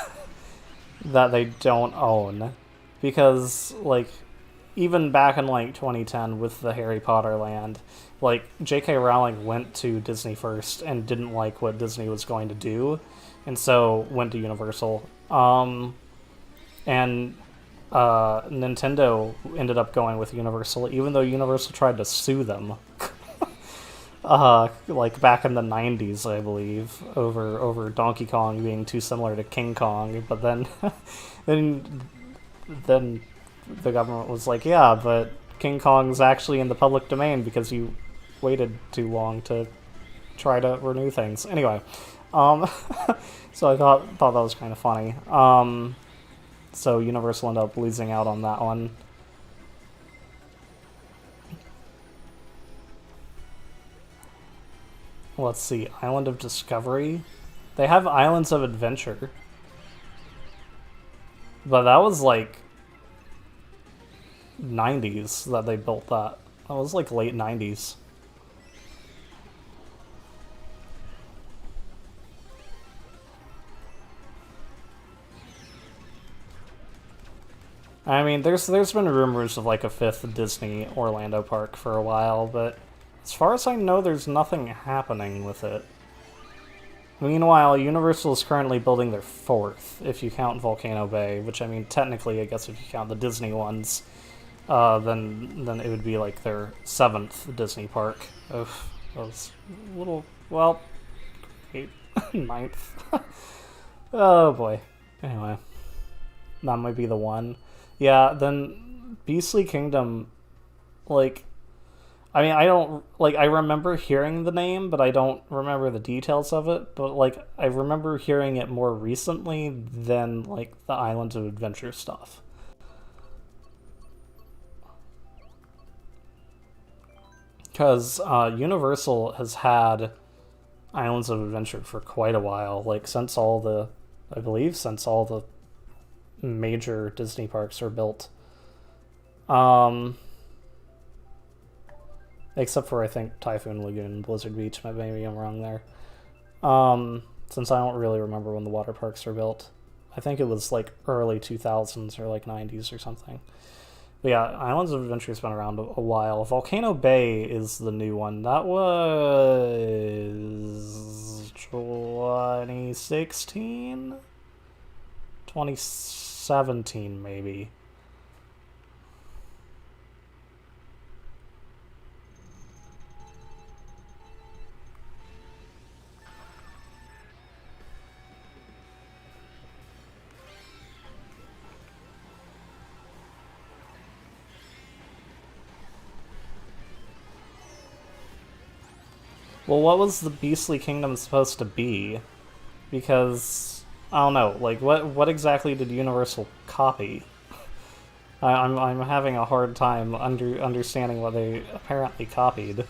that they don't own. Because, like, even back in, like, 2010 with the Harry Potter land, like, J.K. Rowling went to Disney first and didn't like what Disney was going to do. and so went to Universal. And Nintendo ended up going with Universal, even though Universal tried to sue them. Like back in the 90s, I believe, over Donkey Kong being too similar to King Kong. But then, then the government was like, yeah, but King Kong's actually in the public domain because you waited too long to try to renew things. Anyway, so I thought that was kind of funny. So Universal ended up losing out on that one. Let's see, Island of Discovery. They have Islands of Adventure. But that was like 90s that they built that. That was like late 90s. I mean, there's been rumors of like a 5th Disney Orlando park for a while, but as far as I know, there's nothing happening with it. Meanwhile, Universal is currently building their 4th, if you count Volcano Bay, which I mean, technically, I guess if you count the Disney ones, then it would be like their 7th Disney park. That was a little, well, 9th. Oh boy. Anyway, that might be the one. Yeah, then Beastly Kingdom, like, I mean, I remember hearing the name, but I don't remember the details of it, but, like, I remember hearing it more recently than, like, the Islands of Adventure stuff. Because Universal has had Islands of Adventure for quite a while, like, I believe since all the major Disney parks are built. Except for, I think, Typhoon Lagoon and Blizzard Beach, but maybe I'm wrong there. Since I don't really remember when the water parks were built. I think it was, like, early 2000s or, like, 90s or something. But yeah, Islands of Adventure has been around a while. Volcano Bay is the new one. That was 2016? 2017, maybe. Well, what was the Beastly Kingdom supposed to be? Because I don't know. Like, what exactly did Universal copy? I'm having a hard time understanding what they apparently copied.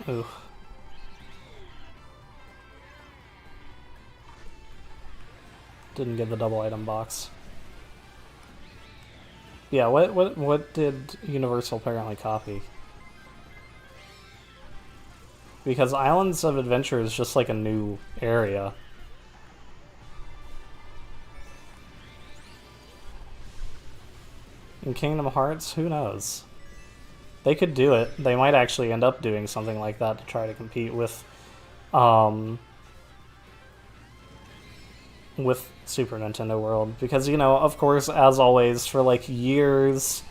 Ooh. Didn't get the double item box. Yeah, what did Universal apparently copy? Because Islands of Adventure is just like a new area. In Kingdom Hearts, who knows? They could do it. They might actually end up doing something like that to try to compete with Super Nintendo World, because, you know, of course, as always, for like years,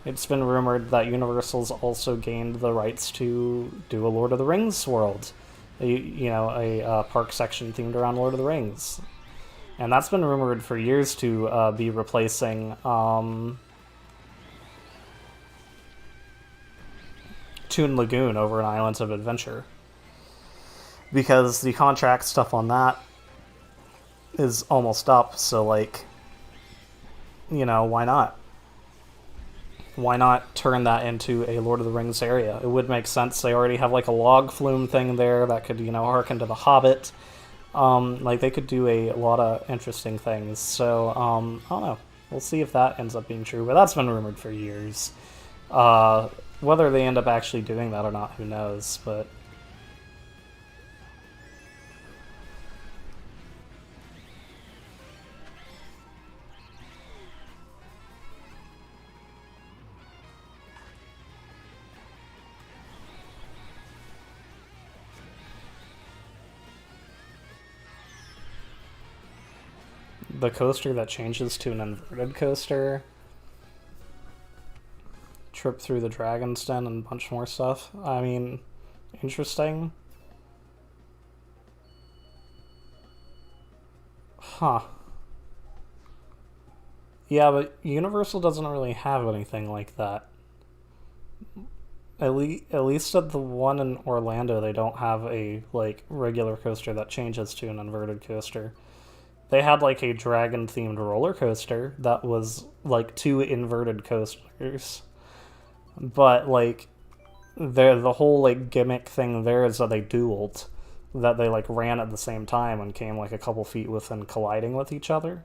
it's been rumored that Universal's also gained the rights to do a Lord of the Rings world, a park section themed around Lord of the Rings, and that's been rumored for years to be replacing Toon Lagoon over in Islands of Adventure, because the contract stuff on that is almost up, so, like, you know, why not? Why not turn that into a Lord of the Rings area? It would make sense. They already have, like, a log flume thing there that could, you know, harken to The Hobbit. Like, they could do a lot of interesting things, so, I don't know. We'll see if that ends up being true, but that's been rumored for years. Whether they end up actually doing that or not, who knows, but the coaster that changes to an inverted coaster. Trip through the Dragon's Den and a bunch more stuff. I mean, interesting. Huh. Yeah, but Universal doesn't really have anything like that. At least at the one in Orlando, they don't have a like regular coaster that changes to an inverted coaster. They had like a dragon-themed roller coaster that was like two inverted coasters, but like the whole like gimmick thing there is that they dueled, that they like ran at the same time and came like a couple feet within colliding with each other.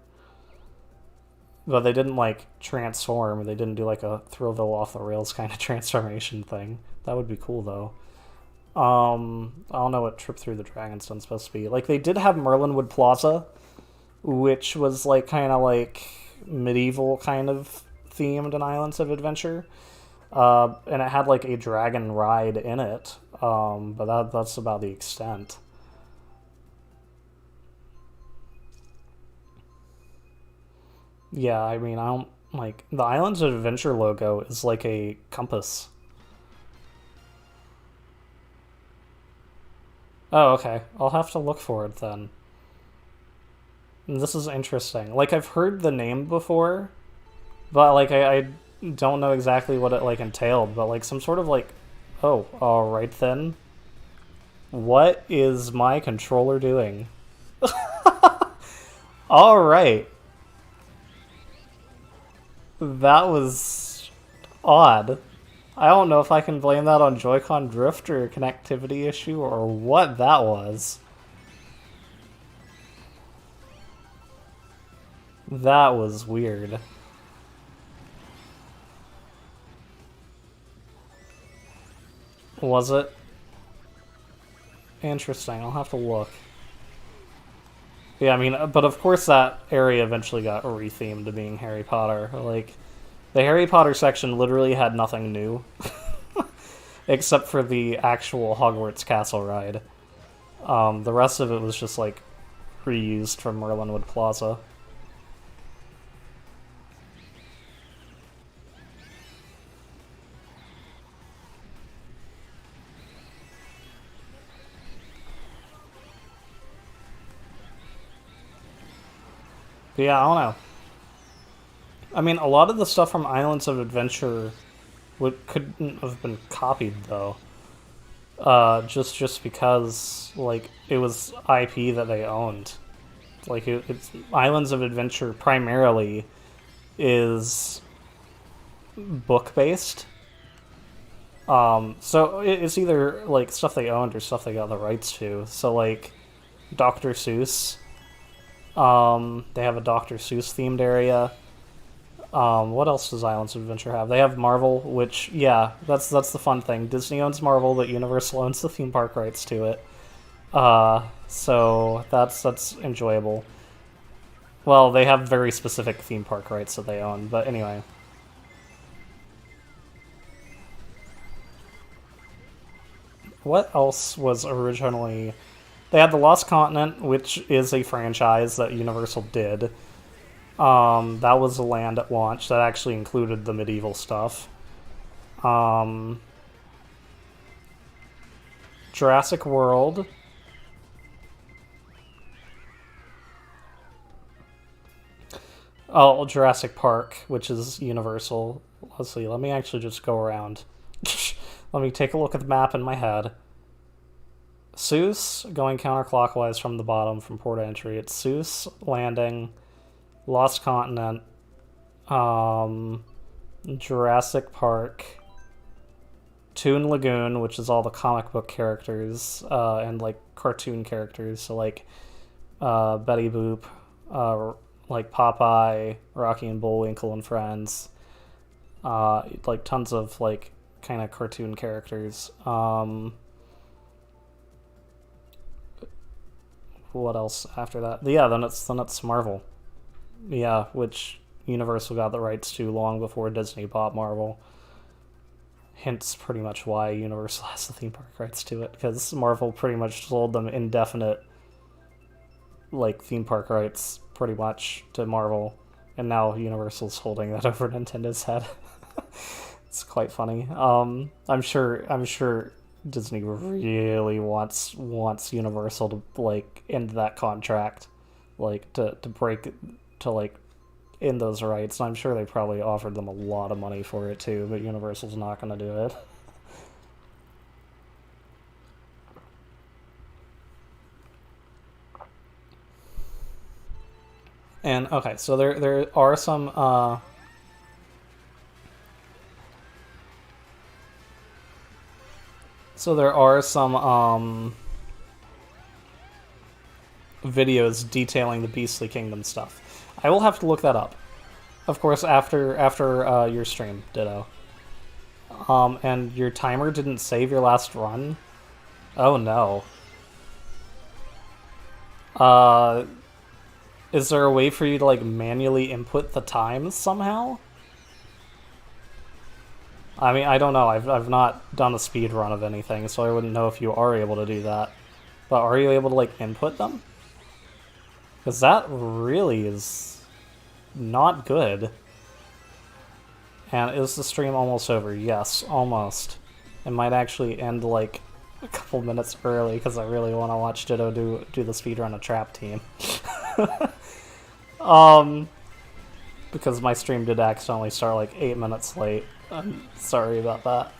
But they didn't, like, transform. They didn't do, like, a Thrillville off-the-rails kind of transformation thing. That would be cool, though. I don't know what Trip Through the Dragon's Den is supposed to be. Like, they did have Merlinwood Plaza, which was, like, kind of, like, medieval kind of themed in Islands of Adventure. And it had, like, a dragon ride in it. But that's about the extent. Yeah, I mean, I don't, like, the Islands of Adventure logo is like a compass. Oh, okay. I'll have to look for it then. And this is interesting. Like, I've heard the name before, but, like, I don't know exactly what it, like, entailed, but, like, some sort of, like, oh, alright then. What is my controller doing? Alright. That was odd. I don't know if I can blame that on Joy-Con drift or a connectivity issue or what that was. That was weird. Was it? Interesting, I'll have to look. Yeah, I mean, but of course that area eventually got rethemed to being Harry Potter. Like, the Harry Potter section literally had nothing new. Except for the actual Hogwarts Castle ride. The rest of it was just, like, reused from Merlinwood Plaza. But yeah, I don't know. I mean, a lot of the stuff from Islands of Adventure couldn't have been copied, though. Just because, like, it was IP that they owned. Like, it's Islands of Adventure primarily is book-based. So it's either, like, stuff they owned or stuff they got the rights to. So, like, Dr. Seuss. They have a Dr. Seuss themed area. What else does Islands of Adventure have? They have Marvel, which, yeah, that's the fun thing. Disney owns Marvel, but Universal owns the theme park rights to it. So that's enjoyable. Well, they have very specific theme park rights that they own, but anyway. What else was originally... They had The Lost Continent, which is a franchise that Universal did. That was a land at launch that actually included the medieval stuff. Jurassic World. Oh, Jurassic Park, which is Universal. Let's see, let me actually just go around. Let me take a look at the map in my head. Seuss, going counterclockwise from the bottom from port entry. It's Seuss, Landing, Lost Continent, Jurassic Park, Toon Lagoon, which is all the comic book characters, and, like, cartoon characters, so, like, Betty Boop, like, Popeye, Rocky and Bullwinkle and Friends, like, tons of, like, kind of cartoon characters. What else after that? Yeah, then it's Marvel. Yeah, which Universal got the rights to long before Disney bought Marvel. Hence pretty much why Universal has the theme park rights to it, because Marvel pretty much sold them indefinite like theme park rights pretty much to Marvel, and now Universal's holding that over Nintendo's head. It's quite funny. I'm sure Disney really wants Universal to like end that contract, like to break to like end those rights. And I'm sure they probably offered them a lot of money for it too, but Universal's not going to do it. And okay, so there are some videos detailing the Beastly Kingdom stuff. I will have to look that up. Of course, after your stream, ditto. And your timer didn't save your last run? Oh no. Is there a way for you to like manually input the times somehow? I mean, I don't know. I've not done a speed run of anything, so I wouldn't know if you are able to do that. But are you able to like input them? Because that really is not good. And is the stream almost over? Yes, almost. It might actually end like a couple minutes early because I really want to watch Ditto do the speedrun of Trap Team. Because my stream did accidentally start like 8 minutes late. I'm sorry about that.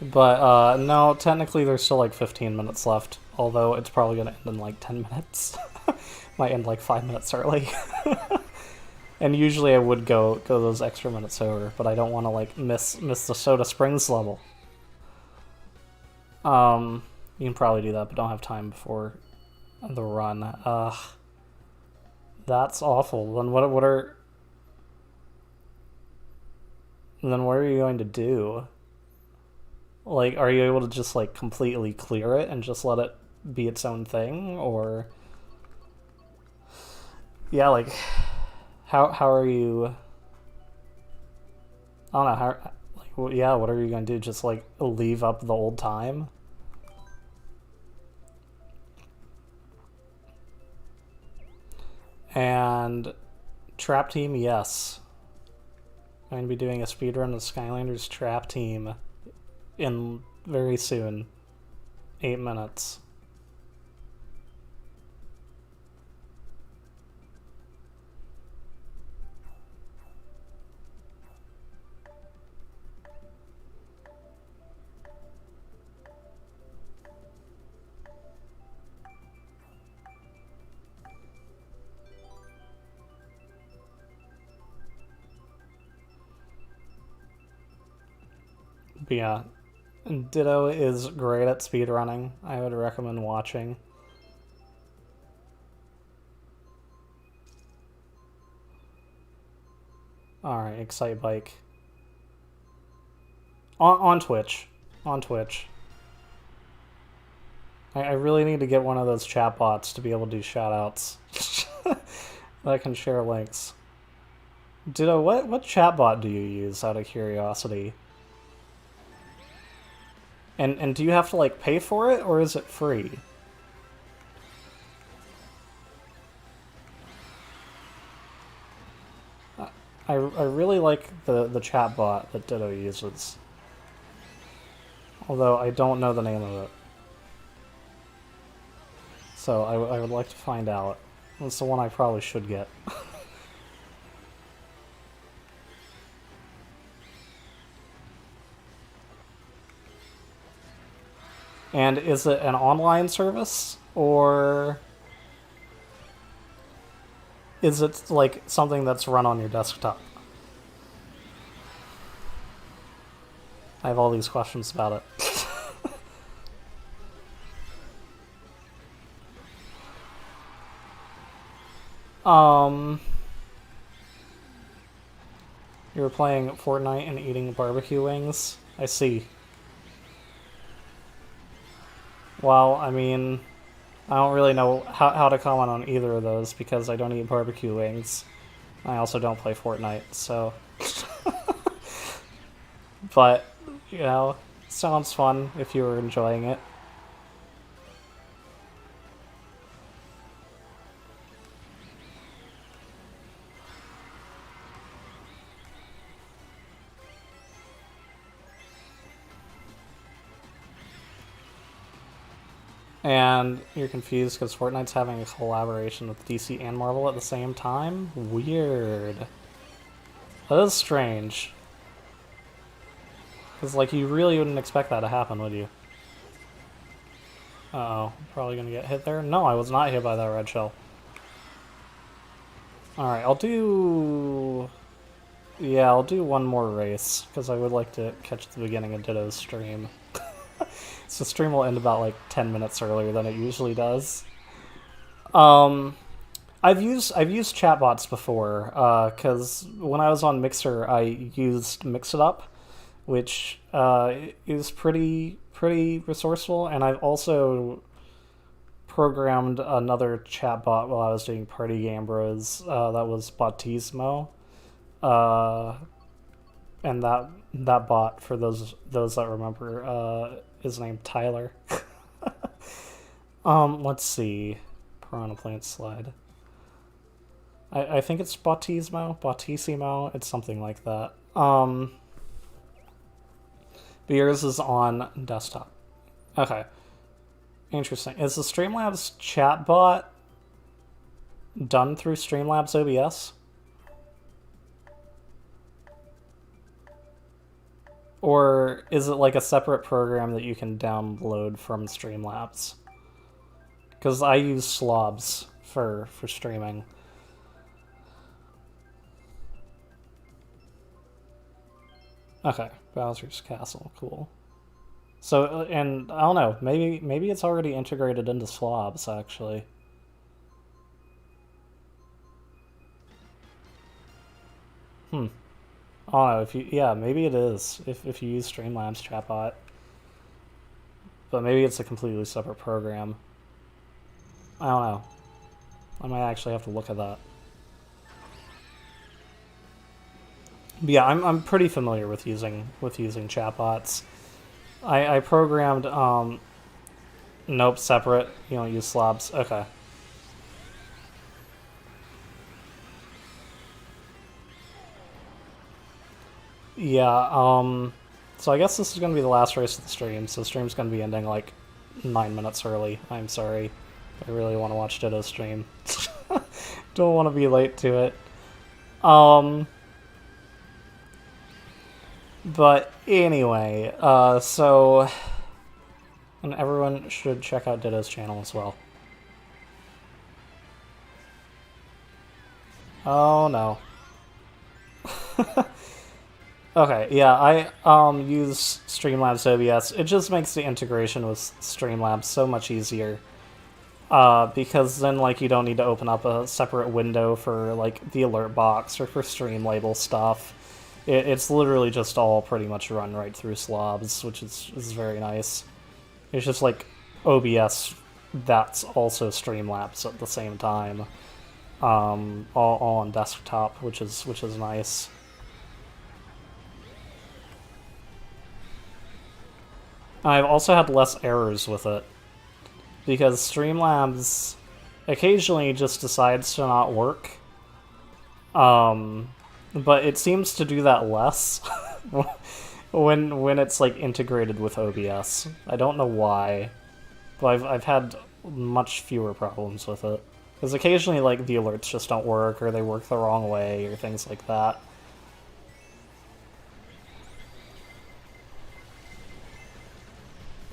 But no, technically there's still like 15 minutes left, although it's probably going to end in like 10 minutes. Might end like 5 minutes early. And usually I would go those extra minutes over, but I don't want to like miss the Soda Springs level. You can probably do that, but don't have time before the run. That's awful. Then what are you going to do? Like, are you able to just like completely clear it and just let it be its own thing, or yeah, like how are you? I don't know how. Like, well, yeah, what are you gonna do? Just like leave up the old time? And Trap Team, yes. I'm going to be doing a speedrun of Skylanders Trap Team in very soon. 8 minutes. But yeah, Ditto is great at speedrunning. I would recommend watching. Alright, Excite Bike. On Twitch. On Twitch. I really need to get one of those chatbots to be able to do shoutouts. That I can share links. Ditto, what chatbot do you use, out of curiosity? And do you have to like pay for it, or is it free? I really like the chatbot that Ditto uses. Although I don't know the name of it. So I would like to find out. That's the one I probably should get. And is it an online service, or is it like something that's run on your desktop? I have all these questions about it. You were playing Fortnite and eating barbecue wings? I see. Well, I mean, I don't really know how to comment on either of those because I don't eat barbecue wings. I also don't play Fortnite, so... But, you know, Sounds fun if you were enjoying it. And you're confused because Fortnite's having a collaboration with DC and Marvel at the same time? Weird. That is strange. Because, like, you really wouldn't expect that to happen, would you? Uh-oh. Probably gonna get hit there? No, I was not hit by that red shell. Alright, I'll do... Yeah, I'll do one more race, because I would like to catch the beginning of Ditto's stream. So the stream will end about, like, 10 minutes earlier than it usually does. I've used chatbots before, because when I was on Mixer, I used Mix It Up, which is pretty resourceful, and I've also programmed another chatbot while I was doing Party Game Bros. That was Bautismo, and that bot, for those that remember, is named Tyler. Let's see, Piranha Plant Slide. I think it's Bautisimo. It's something like that. But yours is on desktop. Okay. Interesting. Is the Streamlabs chatbot done through Streamlabs OBS? Or is it like a separate program that you can download from Streamlabs? Because I use Slobs for streaming. Okay, Bowser's Castle, cool. So, and I don't know, maybe it's already integrated into Slobs, actually. I don't know, yeah, maybe it is, if you use Streamlabs chatbot. But maybe it's a completely separate program. I don't know. I might actually have to look at that. But yeah, I'm pretty familiar with using chatbots. I programmed nope, separate. You don't use slobs. Okay. Yeah, so I guess this is gonna be the last race of the stream, so the stream's gonna be ending like 9 minutes early. I'm sorry. I really want to watch Ditto's stream. Don't want to be late to it. But anyway, so... And everyone should check out Ditto's channel as well. Oh no. Okay, yeah, I use Streamlabs OBS. It just makes the integration with Streamlabs so much easier. Because then, like, you don't need to open up a separate window for, like, the alert box or for stream label stuff. It's literally just all pretty much run right through Slobs, which is very nice. It's just, like, OBS that's also Streamlabs at the same time. All on desktop, which is nice. I've also had less errors with it, because Streamlabs occasionally just decides to not work. But it seems to do that less when it's like integrated with OBS. I don't know why, but I've had much fewer problems with it. Because occasionally, like, the alerts just don't work, or they work the wrong way, or things like that.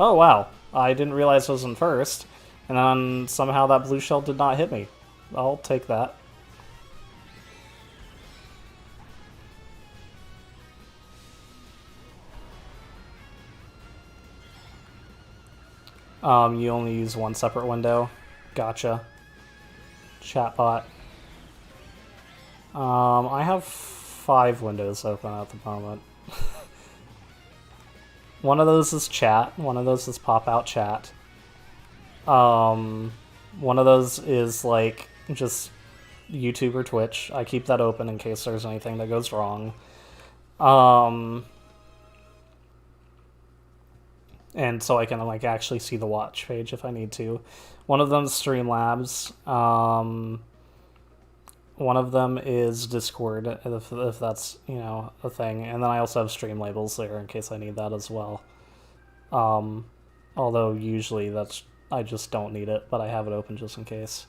Oh wow, I didn't realize I was in first, and then somehow that blue shell did not hit me. I'll take that. You only use one separate window. Gotcha. Chatbot. I have 5 windows open at the moment. One of those is chat, one of those is pop-out chat. One of those is, like, just YouTube or Twitch. I keep that open in case there's anything that goes wrong. and so I can like actually see the watch page if I need to. One of them is Streamlabs. One of them is Discord, if that's, you know, a thing. And then I also have stream labels there in case I need that as well. Although usually I just don't need it, but I have it open just in case.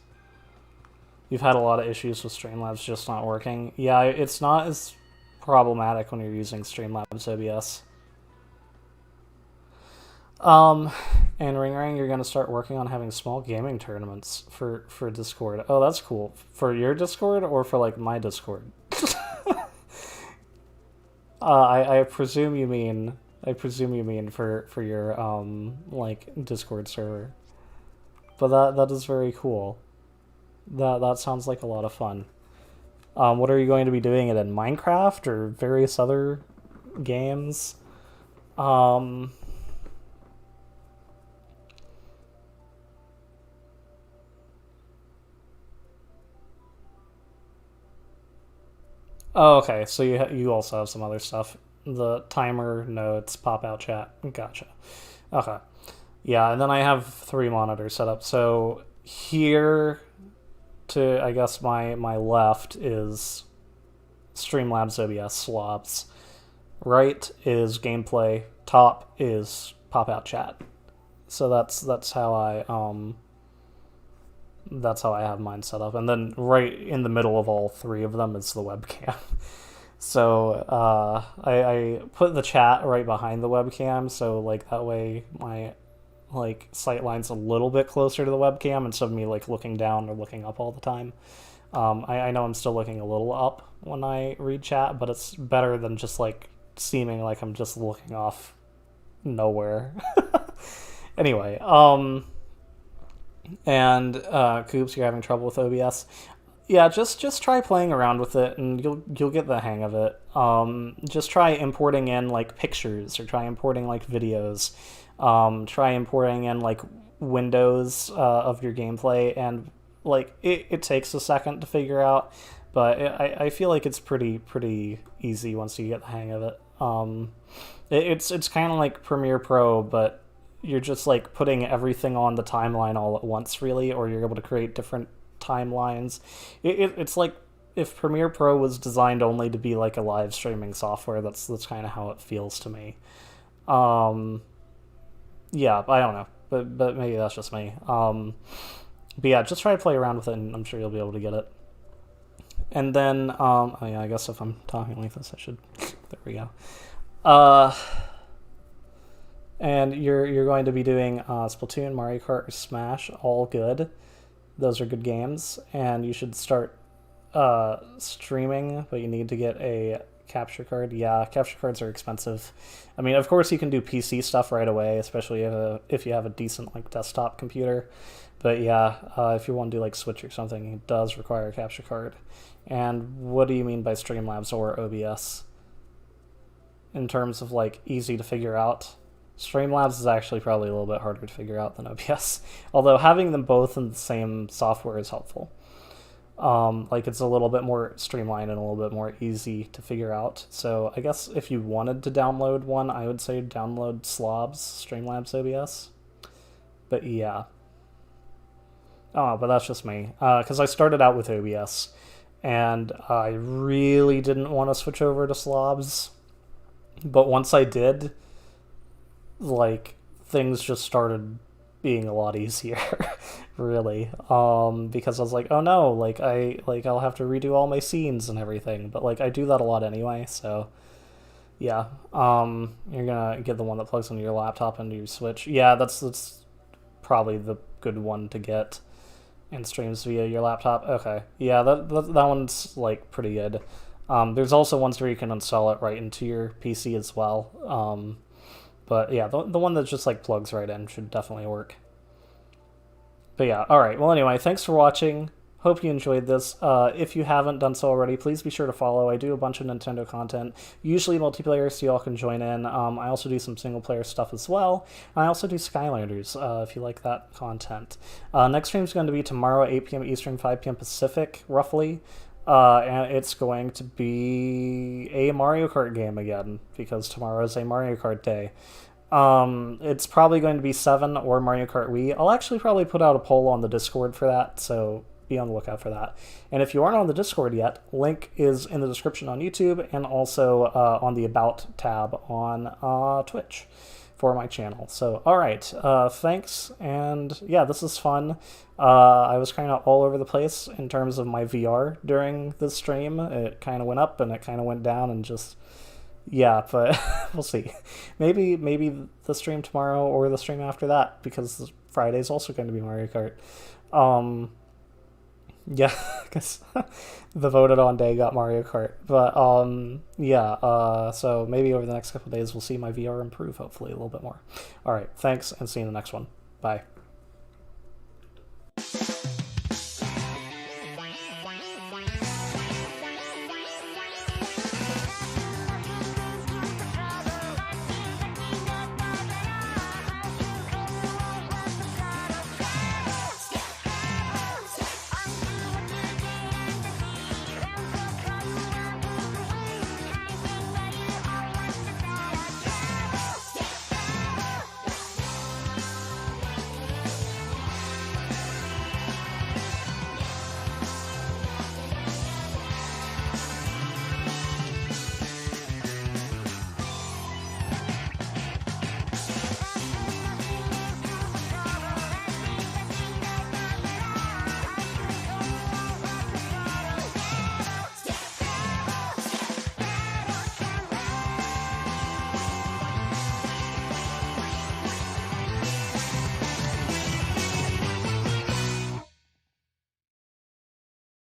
You've had a lot of issues with Streamlabs just not working. Yeah, it's not as problematic when you're using Streamlabs OBS. And Ring Ring, you're going to start working on having small gaming tournaments for Discord. Oh, that's cool. For your Discord or for, like, my Discord? I presume you mean for your, like, Discord server. But that is very cool. That sounds like a lot of fun. What are you going to be doing it in? Minecraft or various other games? Oh, okay. So you also have some other stuff. The timer, notes, pop-out chat. Gotcha. Okay. Yeah, and then I have 3 monitors set up. So here to, I guess, my left is Streamlabs OBS slobs. Right is gameplay. Top is pop-out chat. So that's how I have mine set up. And then right in the middle of all 3 of them is the webcam. So I put the chat right behind the webcam, so like that way my like sight line's a little bit closer to the webcam instead of me like looking down or looking up all the time. I know I'm still looking a little up when I read chat, but it's better than just like seeming like I'm just looking off nowhere. Anyway, and Coops, you're having trouble with OBS. Yeah, just try playing around with it, and you'll get the hang of it. Just try importing in like pictures, or try importing like videos. Try importing in like windows of your gameplay, and like it takes a second to figure out, but I feel like it's pretty easy once you get the hang of it. It's kind of like Premiere Pro, but you're just like putting everything on the timeline all at once, really, or you're able to create different timelines. It's like if Premiere Pro was designed only to be like a live streaming software. That's kind of how it feels to me. Yeah, I don't know, but maybe that's just me. But yeah, just try to play around with it, and I'm sure you'll be able to get it. And then, oh yeah, I guess if I'm talking like this, I should. There we go. And you're going to be doing Splatoon, Mario Kart, or Smash. All good. Those are good games, and you should start streaming, but you need to get a capture card. Yeah, capture cards are expensive. I mean, of course you can do PC stuff right away, especially if you have a decent like desktop computer. But yeah, if you want to do like Switch or something, it does require a capture card. And what do you mean by Streamlabs or OBS? In terms of like easy to figure out? Streamlabs is actually probably a little bit harder to figure out than OBS, although having them both in the same software is helpful. Like it's a little bit more streamlined and a little bit more easy to figure out. So I guess if you wanted to download one, I would say download Slobs, Streamlabs OBS. But yeah. Oh, but that's just me. Because I started out with OBS, and I really didn't want to switch over to Slobs. But once I did, like, things just started being a lot easier, really. Because I was like, oh no, like I'll have to redo all my scenes and everything. But like I do that a lot anyway, so yeah. You're gonna get the one that plugs into your laptop into your Switch. Yeah, that's probably the good one to get and streams via your laptop. Okay. Yeah, that one's like pretty good. There's also ones where you can install it right into your PC as well. But yeah, the one that just like plugs right in should definitely work. But yeah, alright. Well, anyway, thanks for watching. Hope you enjoyed this. If you haven't done so already, please be sure to follow. I do a bunch of Nintendo content, usually multiplayer, so y'all can join in. I also do some single-player stuff as well. I also do Skylanders, if you like that content. Next stream is going to be tomorrow, 8 p.m. Eastern, 5 p.m. Pacific, roughly. And it's going to be a Mario Kart game again, because tomorrow is a Mario Kart day. It's probably going to be 7 or Mario Kart Wii. I'll actually probably put out a poll on the Discord for that, so be on the lookout for that. And if you aren't on the Discord yet, link is in the description on YouTube and also on the About tab on Twitch for my channel. So, all right, thanks, and yeah, this is fun. I was kind of all over the place in terms of my VR during this stream. It kind of went up and it kind of went down and just... Yeah, but we'll see. Maybe the stream tomorrow or the stream after that, because Friday's also going to be Mario Kart. Yeah, because the voted on day got Mario Kart. But yeah, so maybe over the next couple of days we'll see my VR improve, hopefully, a little bit more. All right, thanks, and see you in the next one. Bye.